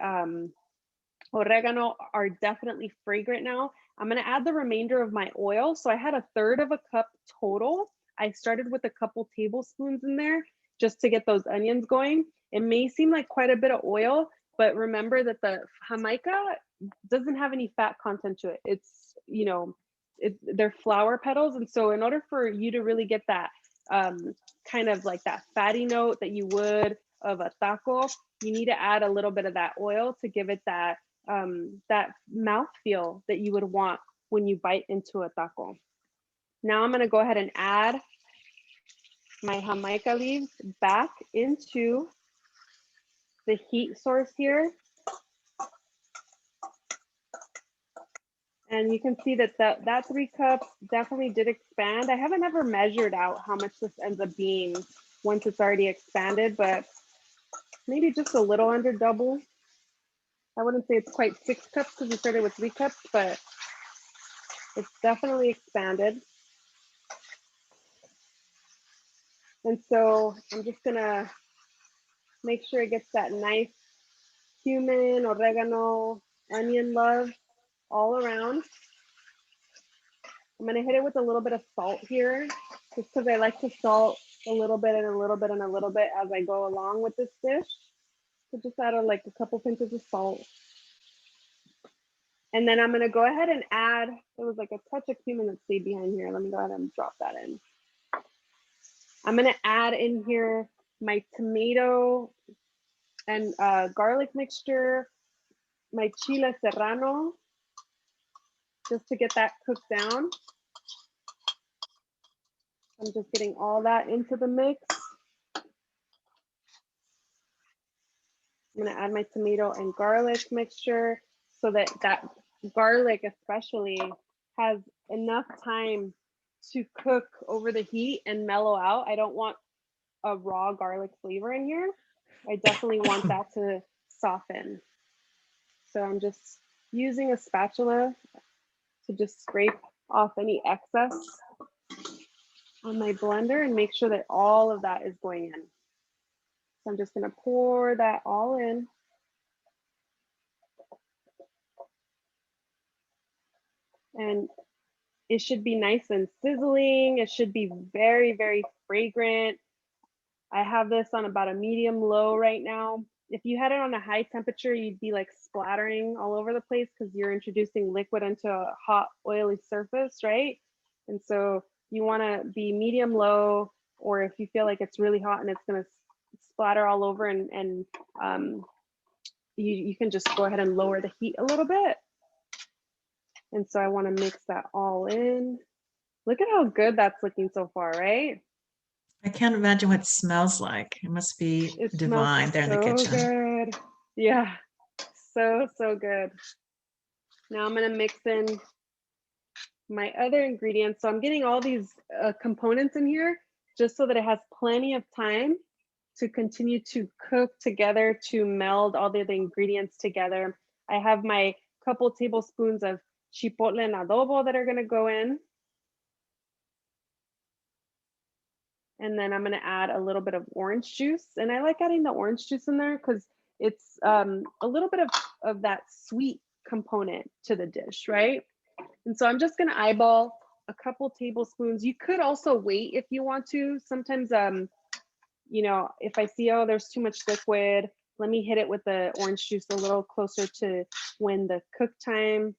oregano are definitely fragrant now. I'm going to add the remainder of my oil. So I had 1/3 of a cup total. I started with a couple tablespoons in there just to get those onions going. It may seem like quite a bit of oil, but remember that the Hamaika doesn't have any fat content to it. It's, you know, they're flower petals. And so in order for you to really get that kind of like that fatty note that you would of a taco, you need to add a little bit of that oil to give it that that mouthfeel that you would want when you bite into a taco. Now I'm going to go ahead and add my Hamaika leaves back into the heat source here. And you can see that that 3 cups definitely did expand. I haven't ever measured out how much this ends up being once it's already expanded, but maybe just a little under double. I wouldn't say it's quite 6 cups because we started with 3 cups, but it's definitely expanded. And so I'm just gonna make sure it gets that nice cumin, oregano, onion love all around. I'm gonna hit it with a little bit of salt here, just because I like to salt a little bit and a little bit and a little bit as I go along with this dish. So just add like a couple pinches of salt. And then I'm gonna go ahead and add, there was like a touch of cumin that stayed behind here. Let me go ahead and drop that in. I'm gonna add in here my tomato and garlic mixture, my chile serrano, just to get that cooked down. I'm just getting all that into the mix. I'm gonna add my tomato and garlic mixture so that that garlic especially has enough time to cook over the heat and mellow out. I don't want a raw garlic flavor in here. I definitely want that to soften. So I'm just using a spatula to just scrape off any excess on my blender and make sure that all of that is going in. So I'm just gonna pour that all in. And it should be nice and sizzling. It should be very, very fragrant. I have this on about a medium low right now. If you had it on a high temperature, you'd be like splattering all over the place because you're introducing liquid into a hot, oily surface, right? And so you want to be medium low, or if you feel like it's really hot and it's going to splatter all over, and you can just go ahead and lower the heat a little bit. And so I want to mix that all in. Look at how good that's looking so far, right? I can't imagine what it smells like. It must be It divine smells there in the so kitchen. good. Yeah, so good. Now I'm gonna mix in my other ingredients. So I'm getting all these components in here just so that it has plenty of time to continue to cook together, to meld all the other ingredients together. I have my couple tablespoons of chipotle and adobo that are gonna go in. And then I'm gonna add a little bit of orange juice. And I like adding the orange juice in there because it's a little bit of that sweet component to the dish, right? And so I'm just gonna eyeball a couple tablespoons. You could also wait if you want to. Sometimes, you know, if I see, oh, there's too much liquid, let me hit it with the orange juice a little closer to when the cook time,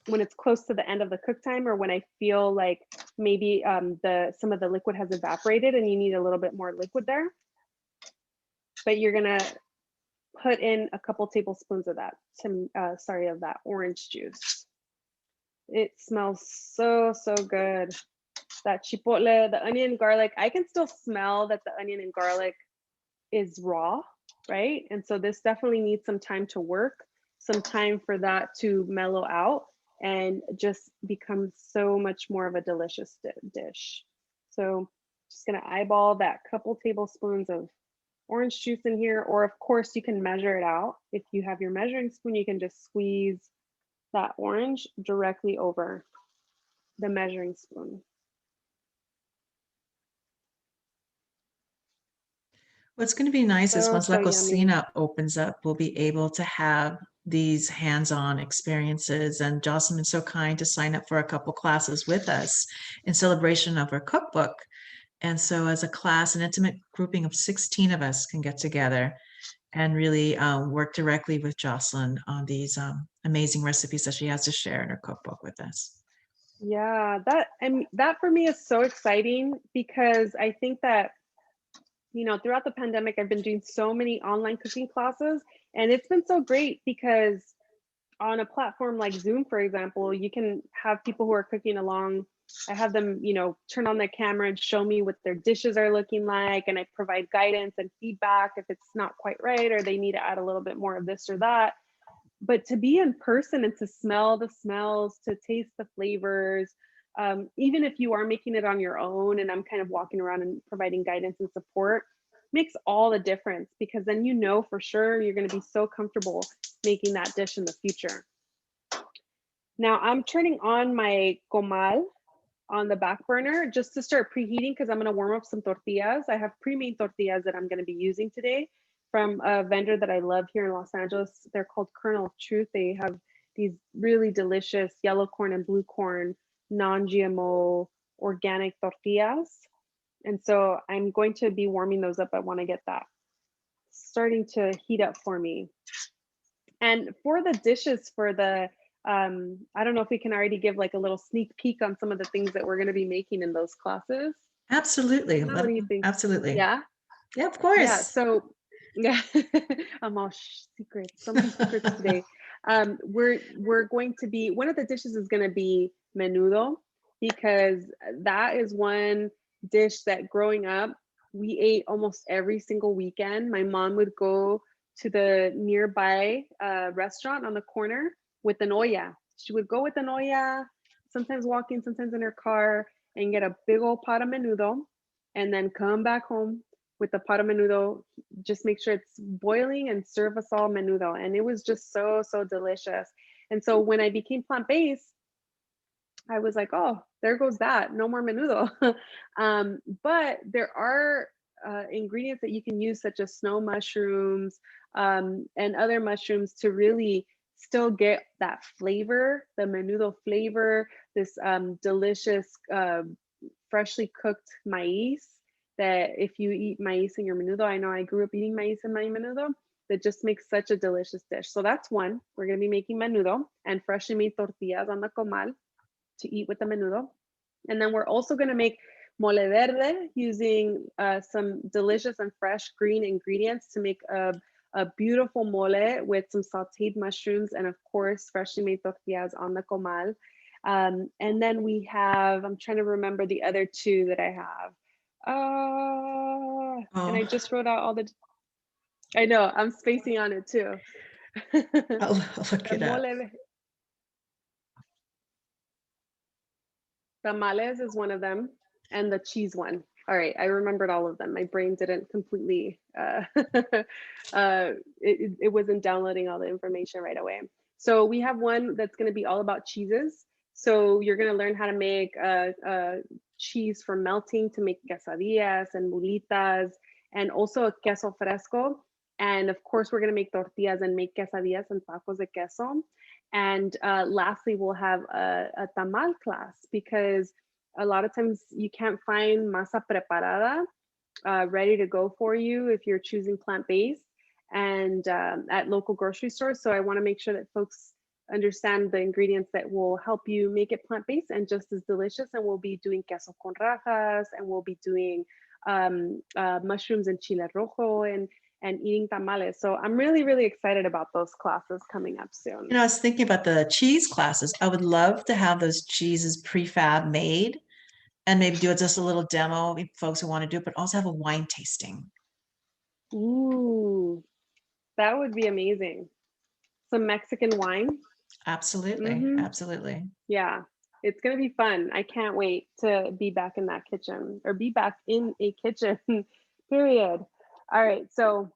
when it's close to the end of the cook time, or when I feel like maybe some of the liquid has evaporated and you need a little bit more liquid there. But you're gonna put in a couple tablespoons of that, of that orange juice. It smells so good. That chipotle, the onion, garlic, I can still smell that the onion and garlic is raw, right? And so this definitely needs some time to work, some time for that to mellow out and just become so much more of a delicious dish. So just gonna eyeball that couple tablespoons of orange juice in here, or of course you can measure it out. If you have your measuring spoon, you can just squeeze that orange directly over the measuring spoon. What's going to be nice is once La So yummy. Cocina opens up, we'll be able to have these hands-on experiences. And Jocelyn is so kind to sign up for a couple classes with us in celebration of her cookbook. And so as a class, an intimate grouping of 16 of us can get together and really work directly with Jocelyn on these amazing recipes that she has to share in her cookbook with us. Yeah, that for me is so exciting because I think that, you know, throughout the pandemic, I've been doing so many online cooking classes, and it's been so great because on a platform like Zoom, for example, you can have people who are cooking along. I have them, you know, turn on their camera and show me what their dishes are looking like, and I provide guidance and feedback if it's not quite right or they need to add a little bit more of this or that. But to be in person and to smell the smells, to taste the flavors, even if you are making it on your own and I'm kind of walking around and providing guidance and support, makes all the difference, because then you know for sure you're going to be so comfortable making that dish in the future. Now I'm turning on my comal on the back burner just to start preheating, because I'm going to warm up some tortillas. I have pre-made tortillas that I'm going to be using today from a vendor that I love here in Los Angeles. They're called Kernel of Truth. They have these really delicious yellow corn and blue corn, non-GMO organic tortillas. And so I'm going to be warming those up. I want to get that starting to heat up for me. And for the dishes, for the, I don't know if we can already give like a little sneak peek on some of the things that we're going to be making in those classes. Absolutely. What do you think? Absolutely. Yeah. Yeah, of course. Yeah. So yeah, I'm all secrets. So many secrets today. We're going to be, one of the dishes is going to be menudo, because that is one dish that growing up we ate almost every single weekend. My mom would go to the nearby restaurant on the corner with an olla. She would go with an olla, sometimes walking, sometimes in her car, and get a big old pot of menudo, and then come back home with the pot of menudo, just make sure it's boiling and serve us all menudo. And it was just so delicious. And so when I became plant-based, I was like, oh, there goes that, no more menudo. But there are ingredients that you can use, such as snow mushrooms and other mushrooms, to really still get that flavor, the menudo flavor, this delicious freshly cooked maize, that if you eat maize in your menudo, I know I grew up eating maize in my menudo, that just makes such a delicious dish. So that's one. We're going to be making menudo and freshly made tortillas on the comal to eat with the menudo. And then we're also going to make mole verde using some delicious and fresh green ingredients to make a beautiful mole with some sauteed mushrooms and, of course, freshly made tortillas on the comal. And then we have, I'm trying to remember the other two that I have. And I just wrote out all the, I know, I'm spacing on it too. I'll look it up. Tamales is one of them, and the cheese one. All right, I remembered all of them. My brain didn't completely, it wasn't downloading all the information right away. So we have one that's gonna be all about cheeses. So you're gonna learn how to make cheese from melting to make quesadillas and mulitas, and also a queso fresco. And of course, we're gonna make tortillas and make quesadillas and tacos de queso. And lastly, we'll have a tamal class, because a lot of times you can't find masa preparada ready to go for you if you're choosing plant-based and at local grocery stores. So I want to make sure that folks understand the ingredients that will help you make it plant-based and just as delicious. And we'll be doing queso con rajas, and we'll be doing mushrooms and chile rojo, and eating tamales. So I'm really, really excited about those classes coming up soon. You know, I was thinking about the cheese classes. I would love to have those cheeses prefab made and maybe do just a little demo if folks who want to do it, but also have a wine tasting. Ooh, that would be amazing. Some Mexican wine. Absolutely. Absolutely. Yeah, it's going to be fun. I can't wait to be back in that kitchen, or be back in a kitchen, period. All right, so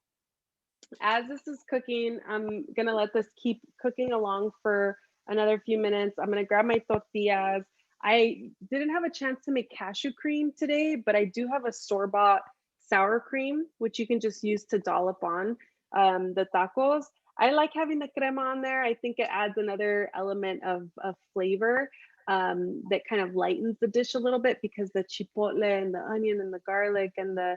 as this is cooking, I'm gonna let this keep cooking along for another few minutes. I'm gonna grab my tortillas. I didn't have a chance to make cashew cream today, but I do have a store-bought sour cream, which you can just use to dollop on the tacos. I like having the crema on there. I think it adds another element of flavor that kind of lightens the dish a little bit, because the chipotle and the onion and the garlic and the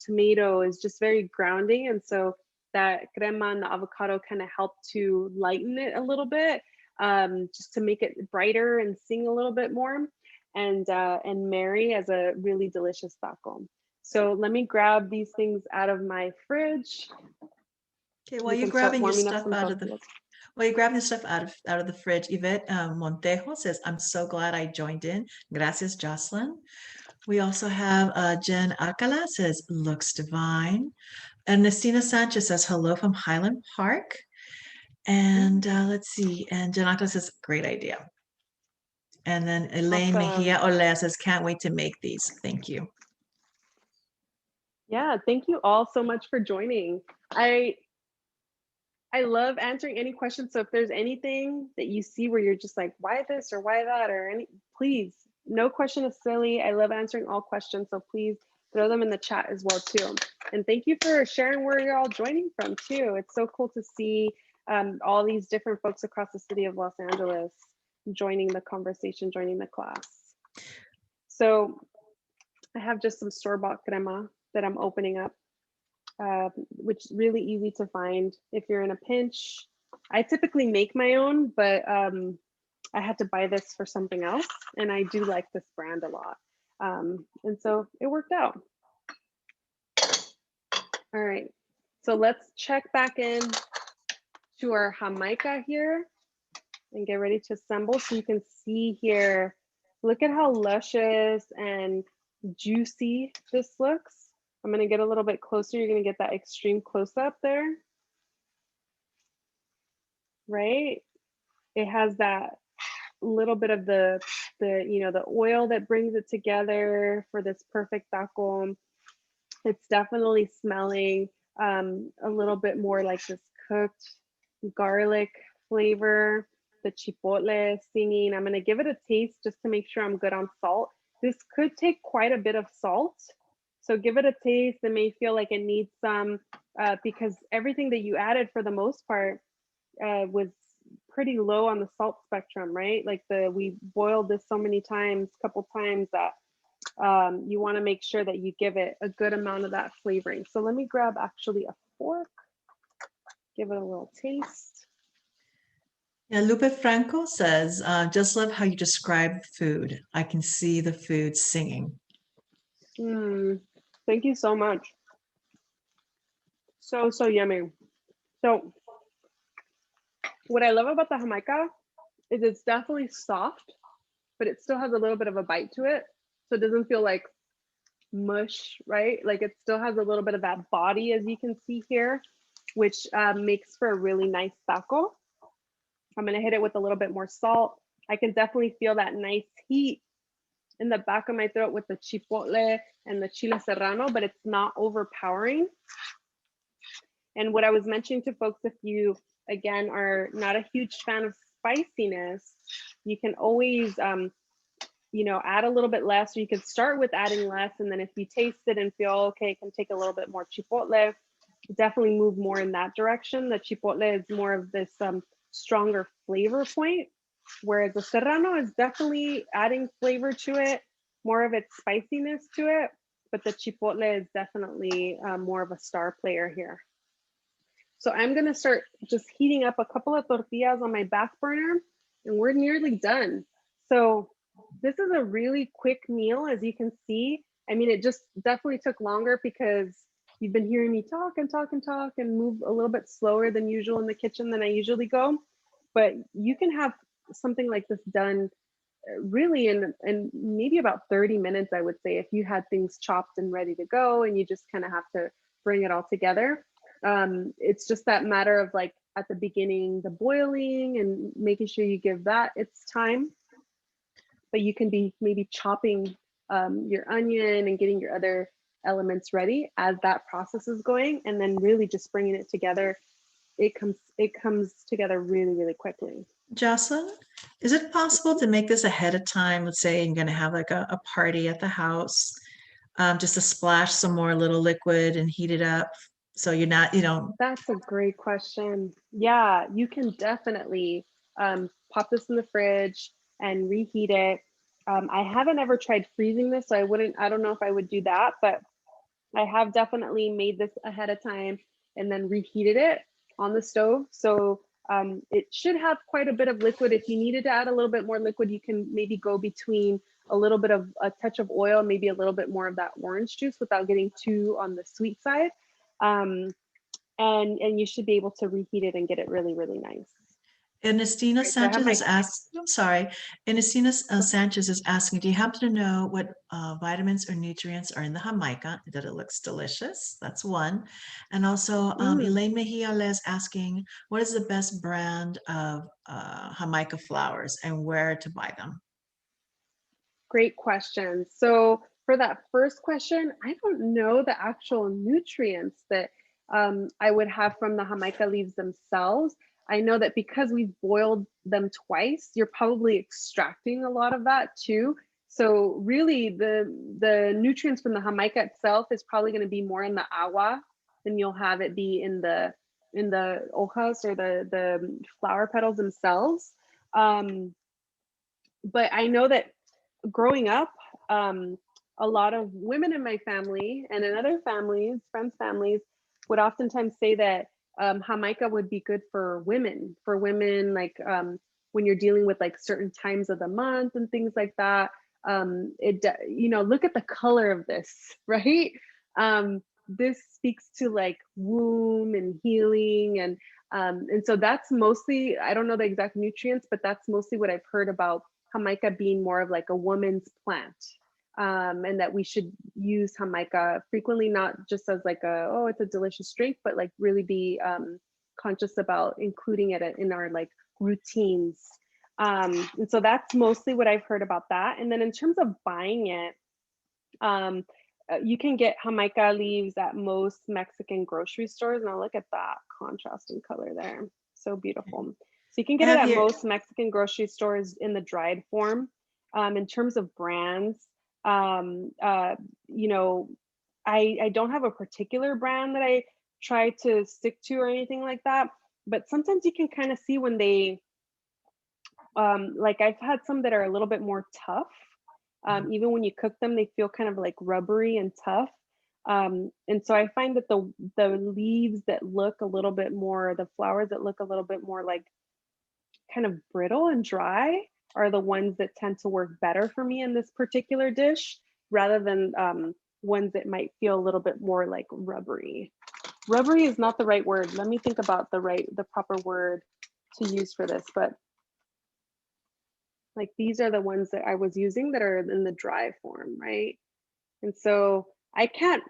tomato is just very grounding. And so that crema and the avocado kind of help to lighten it a little bit, just to make it brighter and sing a little bit more, and marry as a really delicious taco. So let me grab these things out of my fridge. Okay, while you're grabbing your stuff out of the out of the fridge, Yvette Montejo says, "I'm so glad I joined in. Gracias, Jocelyn." We also have Jen Alcala says, "Looks divine." Ernestina Sanchez says, "Hello from Highland Park." And let's see. And Jen Alcala says, "Great idea." And then Elaine Mejia Olea says, "Can't wait to make these. Thank you." Yeah, thank you all so much for joining. I love answering any questions. So if there's anything that you see where you're just like, why this or why that, or any, please, no question is silly. I love answering all questions. So please throw them in the chat as well too. And thank you for sharing where you're all joining from too. It's so cool to see all these different folks across the city of Los Angeles joining the conversation, joining the class. So I have just some store-bought crema that I'm opening up, which is really easy to find if you're in a pinch. I typically make my own, but I had to buy this for something else, and I do like this brand a lot. And so it worked out. All right, so let's check back in to our Hamaika here and get ready to assemble. So you can see here, look at how luscious and juicy this looks. I'm gonna get a little bit closer. You're gonna get that extreme close up there, right? It has that little bit of the oil that brings it together for this perfect taco. It's definitely smelling a little bit more like this cooked garlic flavor, the chipotle singing. I'm gonna give it a taste just to make sure I'm good on salt. This could take quite a bit of salt. So give it a taste. It may feel like it needs some, because everything that you added for the most part was pretty low on the salt spectrum, right? Like we boiled this so many times, couple times, that you want to make sure that you give it a good amount of that flavoring. So let me grab actually a fork, give it a little taste. Yeah, Lupe Franco says, just love how you describe food. I can see the food singing. Thank you so much. So yummy. So what I love about the Hamaika is it's definitely soft, but it still has a little bit of a bite to it. So it doesn't feel like mush, right? Like it still has a little bit of that body, as you can see here, which makes for a really nice taco. I'm gonna hit it with a little bit more salt. I can definitely feel that nice heat in the back of my throat with the chipotle and the chile serrano, but it's not overpowering. And what I was mentioning to folks, if you, again, are not a huge fan of spiciness, you can always, you know, add a little bit less, or you could start with adding less. And then if you taste it and feel, okay, it can take a little bit more chipotle, definitely move more in that direction. The chipotle is more of this stronger flavor point, whereas the serrano is definitely adding flavor to it, more of its spiciness to it, but the chipotle is definitely more of a star player here. So I'm gonna start just heating up a couple of tortillas on my back burner, and we're nearly done. So this is a really quick meal, as you can see. I mean, it just definitely took longer because you've been hearing me talk and talk and talk and move a little bit slower than usual in the kitchen than I usually go. But you can have something like this done really in maybe about 30 minutes, I would say, if you had things chopped and ready to go and you just kind of have to bring it all together. It's just that matter of like at the beginning, the boiling and making sure you give that its time. But you can be maybe chopping your onion and getting your other elements ready as that process is going, and then really just bringing it together. It comes together really, really quickly. Jocelyn, is it possible to make this ahead of time? Let's say you're going to have like a party at the house, just to splash some more little liquid and heat it up. So you're not, you know. That's a great question. Yeah, you can definitely pop this in the fridge and reheat it. I haven't ever tried freezing this, so I don't know if I would do that, but I have definitely made this ahead of time and then reheated it on the stove. So it should have quite a bit of liquid. If you needed to add a little bit more liquid, you can maybe go between a little bit of a touch of oil, maybe a little bit more of that orange juice without getting too on the sweet side. And you should be able to reheat it and get it really, really nice. Ernestina So I have Sanchez my is asking, I'm sorry, Ernestina Sanchez is asking, do you happen to know what vitamins or nutrients are in the Hamaika? That it looks delicious. That's one. And also Elaine Mejia is asking, what is the best brand of Hamaika flowers and where to buy them? Great question. So for that first question, I don't know the actual nutrients that I would have from the Hamaika leaves themselves. I know that because we've boiled them twice, you're probably extracting a lot of that too. So really the nutrients from the Hamaika itself is probably going to be more in the agua than you'll have it be in the hojas or the flower petals themselves. But I know that growing up, a lot of women in my family and in other families, friends' families, would oftentimes say that Hamaika would be good for women like when you're dealing with like certain times of the month and things like that. Look at the color of this, right? This speaks to like womb and healing, and so that's mostly, I don't know the exact nutrients, but that's mostly what I've heard about Hamaika being more of like a woman's plant, and that we should use Hamaika frequently, not just as like it's a delicious drink, but like really be conscious about including it in our like routines. And so that's mostly what I've heard about that. And then in terms of buying it, you can get Hamaika leaves at most Mexican grocery stores. Now look at that contrasting color there, so beautiful. So you can get it at most Mexican grocery stores in the dried form. In terms of brands, I don't have a particular brand that I try to stick to or anything like that, but sometimes you can kind of see when they, like I've had some that are a little bit more tough. Even when you cook them, they feel kind of like rubbery and tough. And so I find that the leaves that look a little bit more, the flowers that look a little bit more like kind of brittle and dry are the ones that tend to work better for me in this particular dish, rather than ones that might feel a little bit more like rubbery. Rubbery is not the right word. Let me think about the proper word to use for this, but like these are the ones that I was using that are in the dry form, right? And so I can't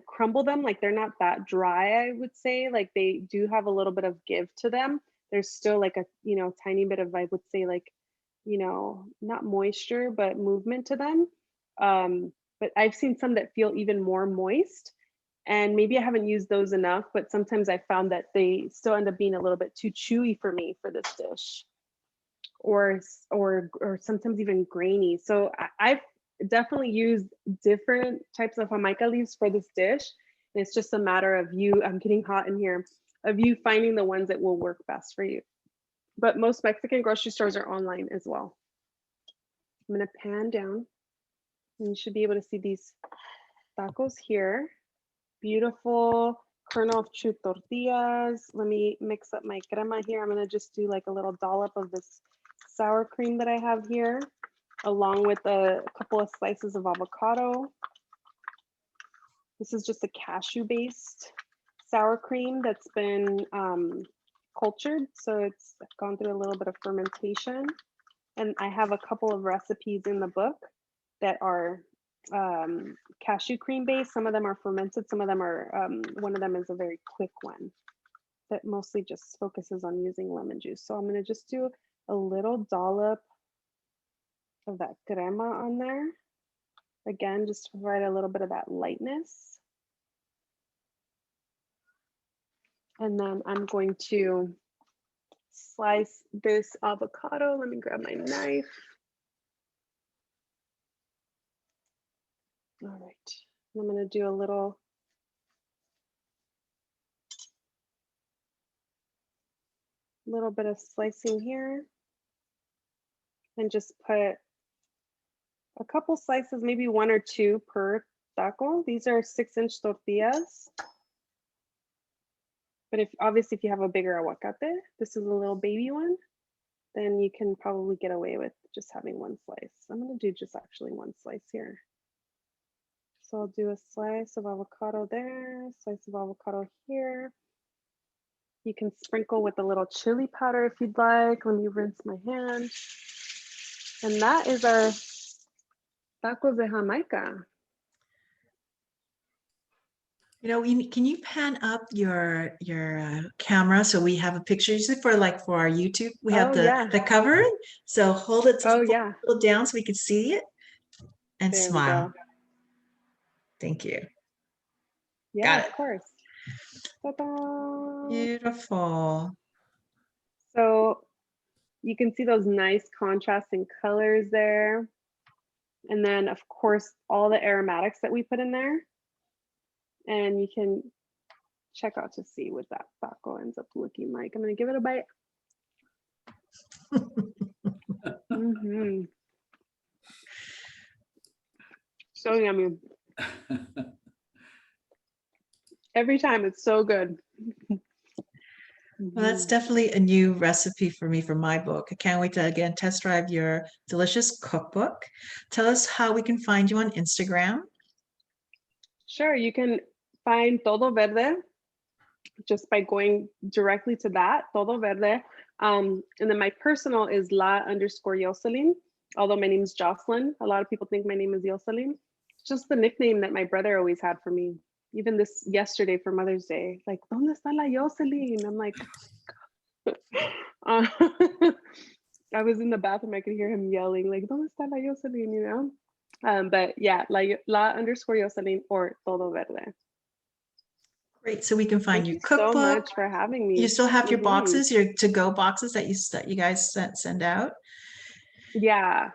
crumble them, like they're not that dry, I would say. Like they do have a little bit of give to them. There's still like a, tiny bit of, I would say, like, not moisture, but movement to them. But I've seen some that feel even more moist, and maybe I haven't used those enough, but sometimes I found that they still end up being a little bit too chewy for me for this dish, or sometimes even grainy. So I've definitely used different types of Hamaika leaves for this dish. And it's just a matter of you, I'm getting hot in here, of you finding the ones that will work best for you. But most Mexican grocery stores are online as well. I'm gonna pan down and you should be able to see these tacos here. Beautiful kernel of true tortillas. Let me mix up my crema here. I'm gonna just do like a little dollop of this sour cream that I have here, along with a couple of slices of avocado. This is just a cashew-based sour cream that's been cultured, so it's gone through a little bit of fermentation. And I have a couple of recipes in the book that are cashew cream based. Some of them are fermented, some of them are, one of them is a very quick one that mostly just focuses on using lemon juice. So I'm gonna just do a little dollop of that crema on there. Again, just to provide a little bit of that lightness. And then I'm going to slice this avocado. Let me grab my knife. All right, I'm gonna do a little bit of slicing here, and just put a couple slices, maybe 1 or 2 per taco. These are 6-inch tortillas. But obviously if you have a bigger aguacate, this is a little baby one, then you can probably get away with just having 1 slice. I'm gonna do just actually 1 slice here. So I'll do a slice of avocado there, slice of avocado here. You can sprinkle with a little chili powder if you'd like. Let me rinse my hand. And that is our tacos de Jamaica. Can you pan up your camera so we have a picture? Usually for our YouTube, we have the cover. So hold it a little down so we can see it, and there smile. Thank you. Yeah, Got it. of course. Ta-da! Beautiful. So you can see those nice contrasting colors there. And then of course, all the aromatics that we put in there. And you can check out to see what that taco ends up looking like. I'm gonna give it a bite. So yummy. Every time, it's so good. Well, that's definitely a new recipe for me for my book. I can't wait to again test drive your delicious cookbook. Tell us how we can find you on Instagram. Sure, you can find Todo Verde just by going directly to that, Todo Verde. And then my personal is _Jocelyn, although my name is Jocelyn. A lot of people think my name is Jocelyn. It's just the nickname that my brother always had for me. Even yesterday for Mother's Day, like, ¿Dónde está la Jocelyn? I'm like, I was in the bathroom, I could hear him yelling, like, ¿Dónde está la Jocelyn? But yeah, _Jocelyn or Todo Verde. Great. So we can find Thank your cookbook. So much for having me. You still have your boxes, your to-go boxes that you guys send out? Yeah.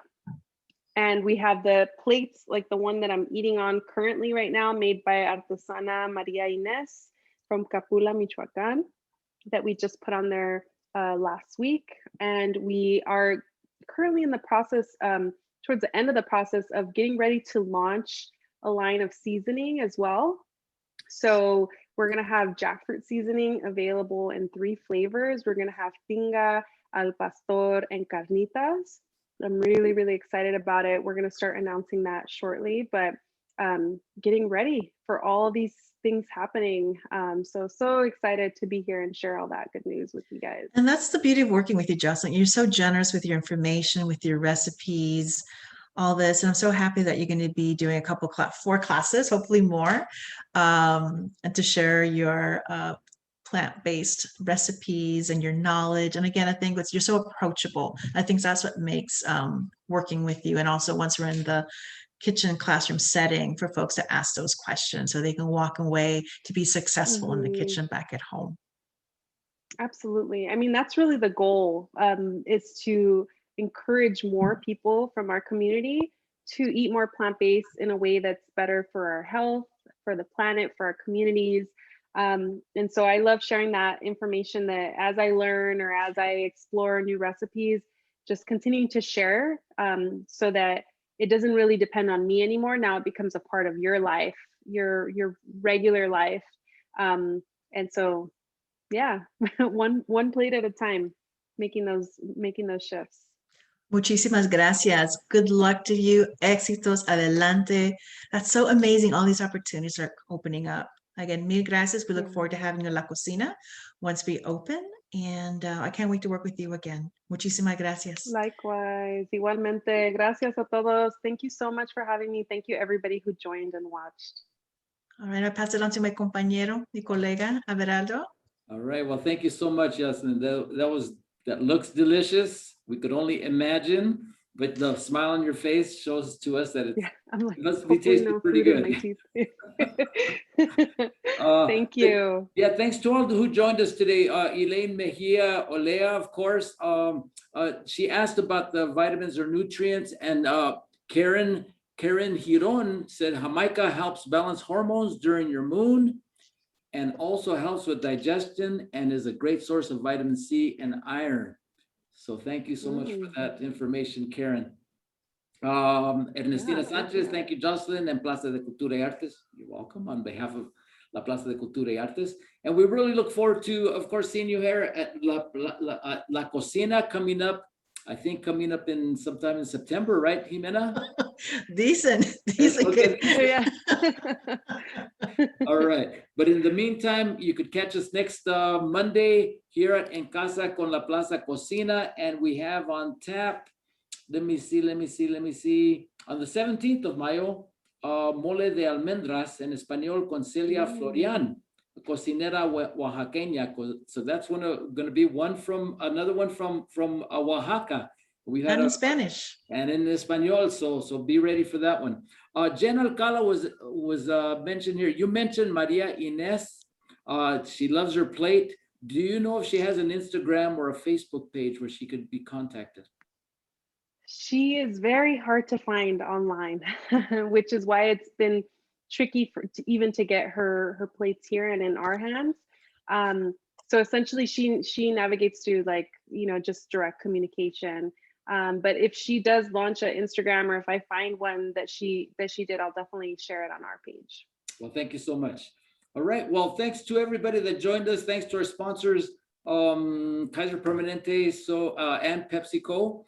And we have the plates, like the one that I'm eating on currently right now, made by Artesana Maria Inés from Capula, Michoacán, that we just put on there last week. And we are currently in the process, towards the end of the process of getting ready to launch a line of seasoning as well. So we're gonna have jackfruit seasoning available in 3 flavors. We're gonna have tinga, al pastor, and carnitas. I'm really, really excited about it. We're gonna start announcing that shortly, but getting ready for all these things happening. So excited to be here and share all that good news with you guys. And that's the beauty of working with you, Jocelyn. You're so generous with your information, with your recipes, all this. And I'm so happy that you're going to be doing a couple 4 classes, hopefully more, and to share your plant-based recipes and your knowledge. And again, I think you're so approachable. I think that's what makes working with you. And also once we're in the kitchen classroom setting, for folks to ask those questions so they can walk away to be successful in the kitchen back at home. Absolutely. I mean, that's really the goal, is to encourage more people from our community to eat more plant-based in a way that's better for our health, for the planet, for our communities. And so I love sharing that information, that as I learn or as I explore new recipes, just continuing to share, so that it doesn't really depend on me anymore. Now it becomes a part of your life, your regular life. And so, yeah, one plate at a time, making those shifts. Muchísimas gracias. Good luck to you. Éxitos. Adelante. That's so amazing. All these opportunities are opening up. Again, mil gracias. We look forward to having you in La Cocina once we open. And I can't wait to work with you again. Muchísimas gracias. Likewise. Igualmente. Gracias a todos. Thank you so much for having me. Thank you everybody who joined and watched. All right, I'll pass it on to my compañero, mi colega, Averaldo. All right. Well, thank you so much, Jocelyn. That looks delicious. We could only imagine, but the smile on your face shows to us that I'm it must be tasting pretty good. Thank you. Yeah, thanks to all who joined us today. Elaine Mejia Olea, of course. She asked about the vitamins or nutrients, and Karen Giron said Hamaika helps balance hormones during your moon, and also helps with digestion and is a great source of vitamin C and iron. So thank you so much for that information, Karen. Ernestina Sanchez, thank you, Jocelyn, and Plaza de Cultura y Artes. You're welcome on behalf of La Plaza de Cultura y Artes. And we really look forward to, of course, seeing you here at La Cocina coming up. I think coming up in sometime in September, right, Jimena? Decent. Okay. Yeah. All right. But in the meantime, you could catch us next Monday here at En Casa con la Plaza Cocina. And we have on tap, let me see. On the 17th of Mayo, mole de almendras en español con Celia Florian, cocinera oaxaqueña. So that's going to be another one from Oaxaca. We had in Spanish and in Espanol, so be ready for that one. Jen Alcala was mentioned here. You mentioned Maria Inés. She loves her plate. Do you know if she has an Instagram or a Facebook page where she could be contacted? She is very hard to find online, which is why it's been tricky even to get her plates here and in our hands. So essentially she navigates through just direct communication. But if she does launch an Instagram, or if I find one that she did, I'll definitely share it on our page. Well, thank you so much. All right. Well, thanks to everybody that joined us. Thanks to our sponsors, Kaiser Permanente, and PepsiCo.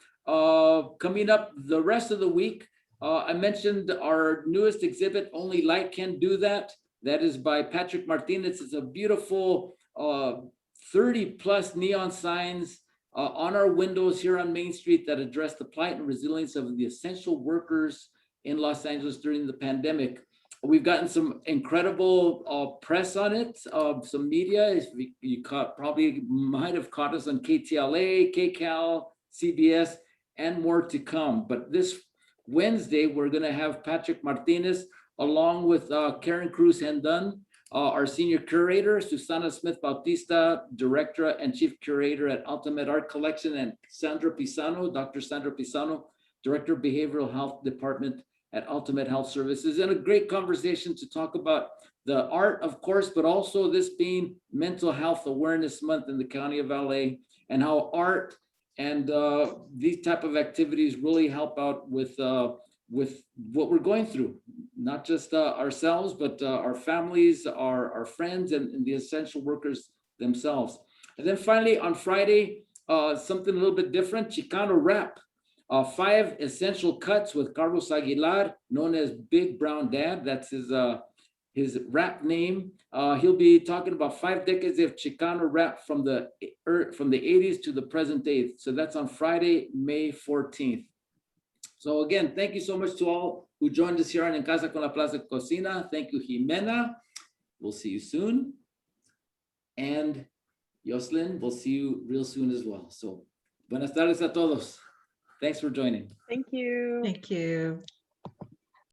Coming up the rest of the week, I mentioned our newest exhibit, Only Light Can Do That. That is by Patrick Martinez. It's a beautiful 30+ neon signs on our windows here on Main Street that address the plight and resilience of the essential workers in Los Angeles during the pandemic. We've gotten some incredible press on it, some media. You probably might have caught us on KTLA, KCAL, CBS, and more to come. But this Wednesday, we're going to have Patrick Martinez along with Karen Cruz Hendon, our senior curator, Susana Smith Bautista, director and chief curator at Ultimate Art Collection, and Sandra Pisano, Dr. Sandra Pisano, Director of Behavioral Health Department at Ultimate Health Services, and a great conversation to talk about the art, of course, but also this being Mental Health Awareness Month in the County of LA, and how art and these type of activities really help out with what we're going through, not just ourselves, but our families, our friends, and the essential workers themselves. And then finally, on Friday, something a little bit different, Chicano Rap. 5 essential cuts with Carlos Aguilar, known as Big Brown Dad. That's his rap name. He'll be talking about 5 decades of Chicano rap from the 80s to the present day. So that's on Friday, May 14th. So again, thank you so much to all who joined us here on En Casa con la Plaza Cocina. Thank you, Jimena. We'll see you soon. And Jocelyn, we'll see you real soon as well. So buenas tardes a todos. Thanks for joining. Thank you. Thank you.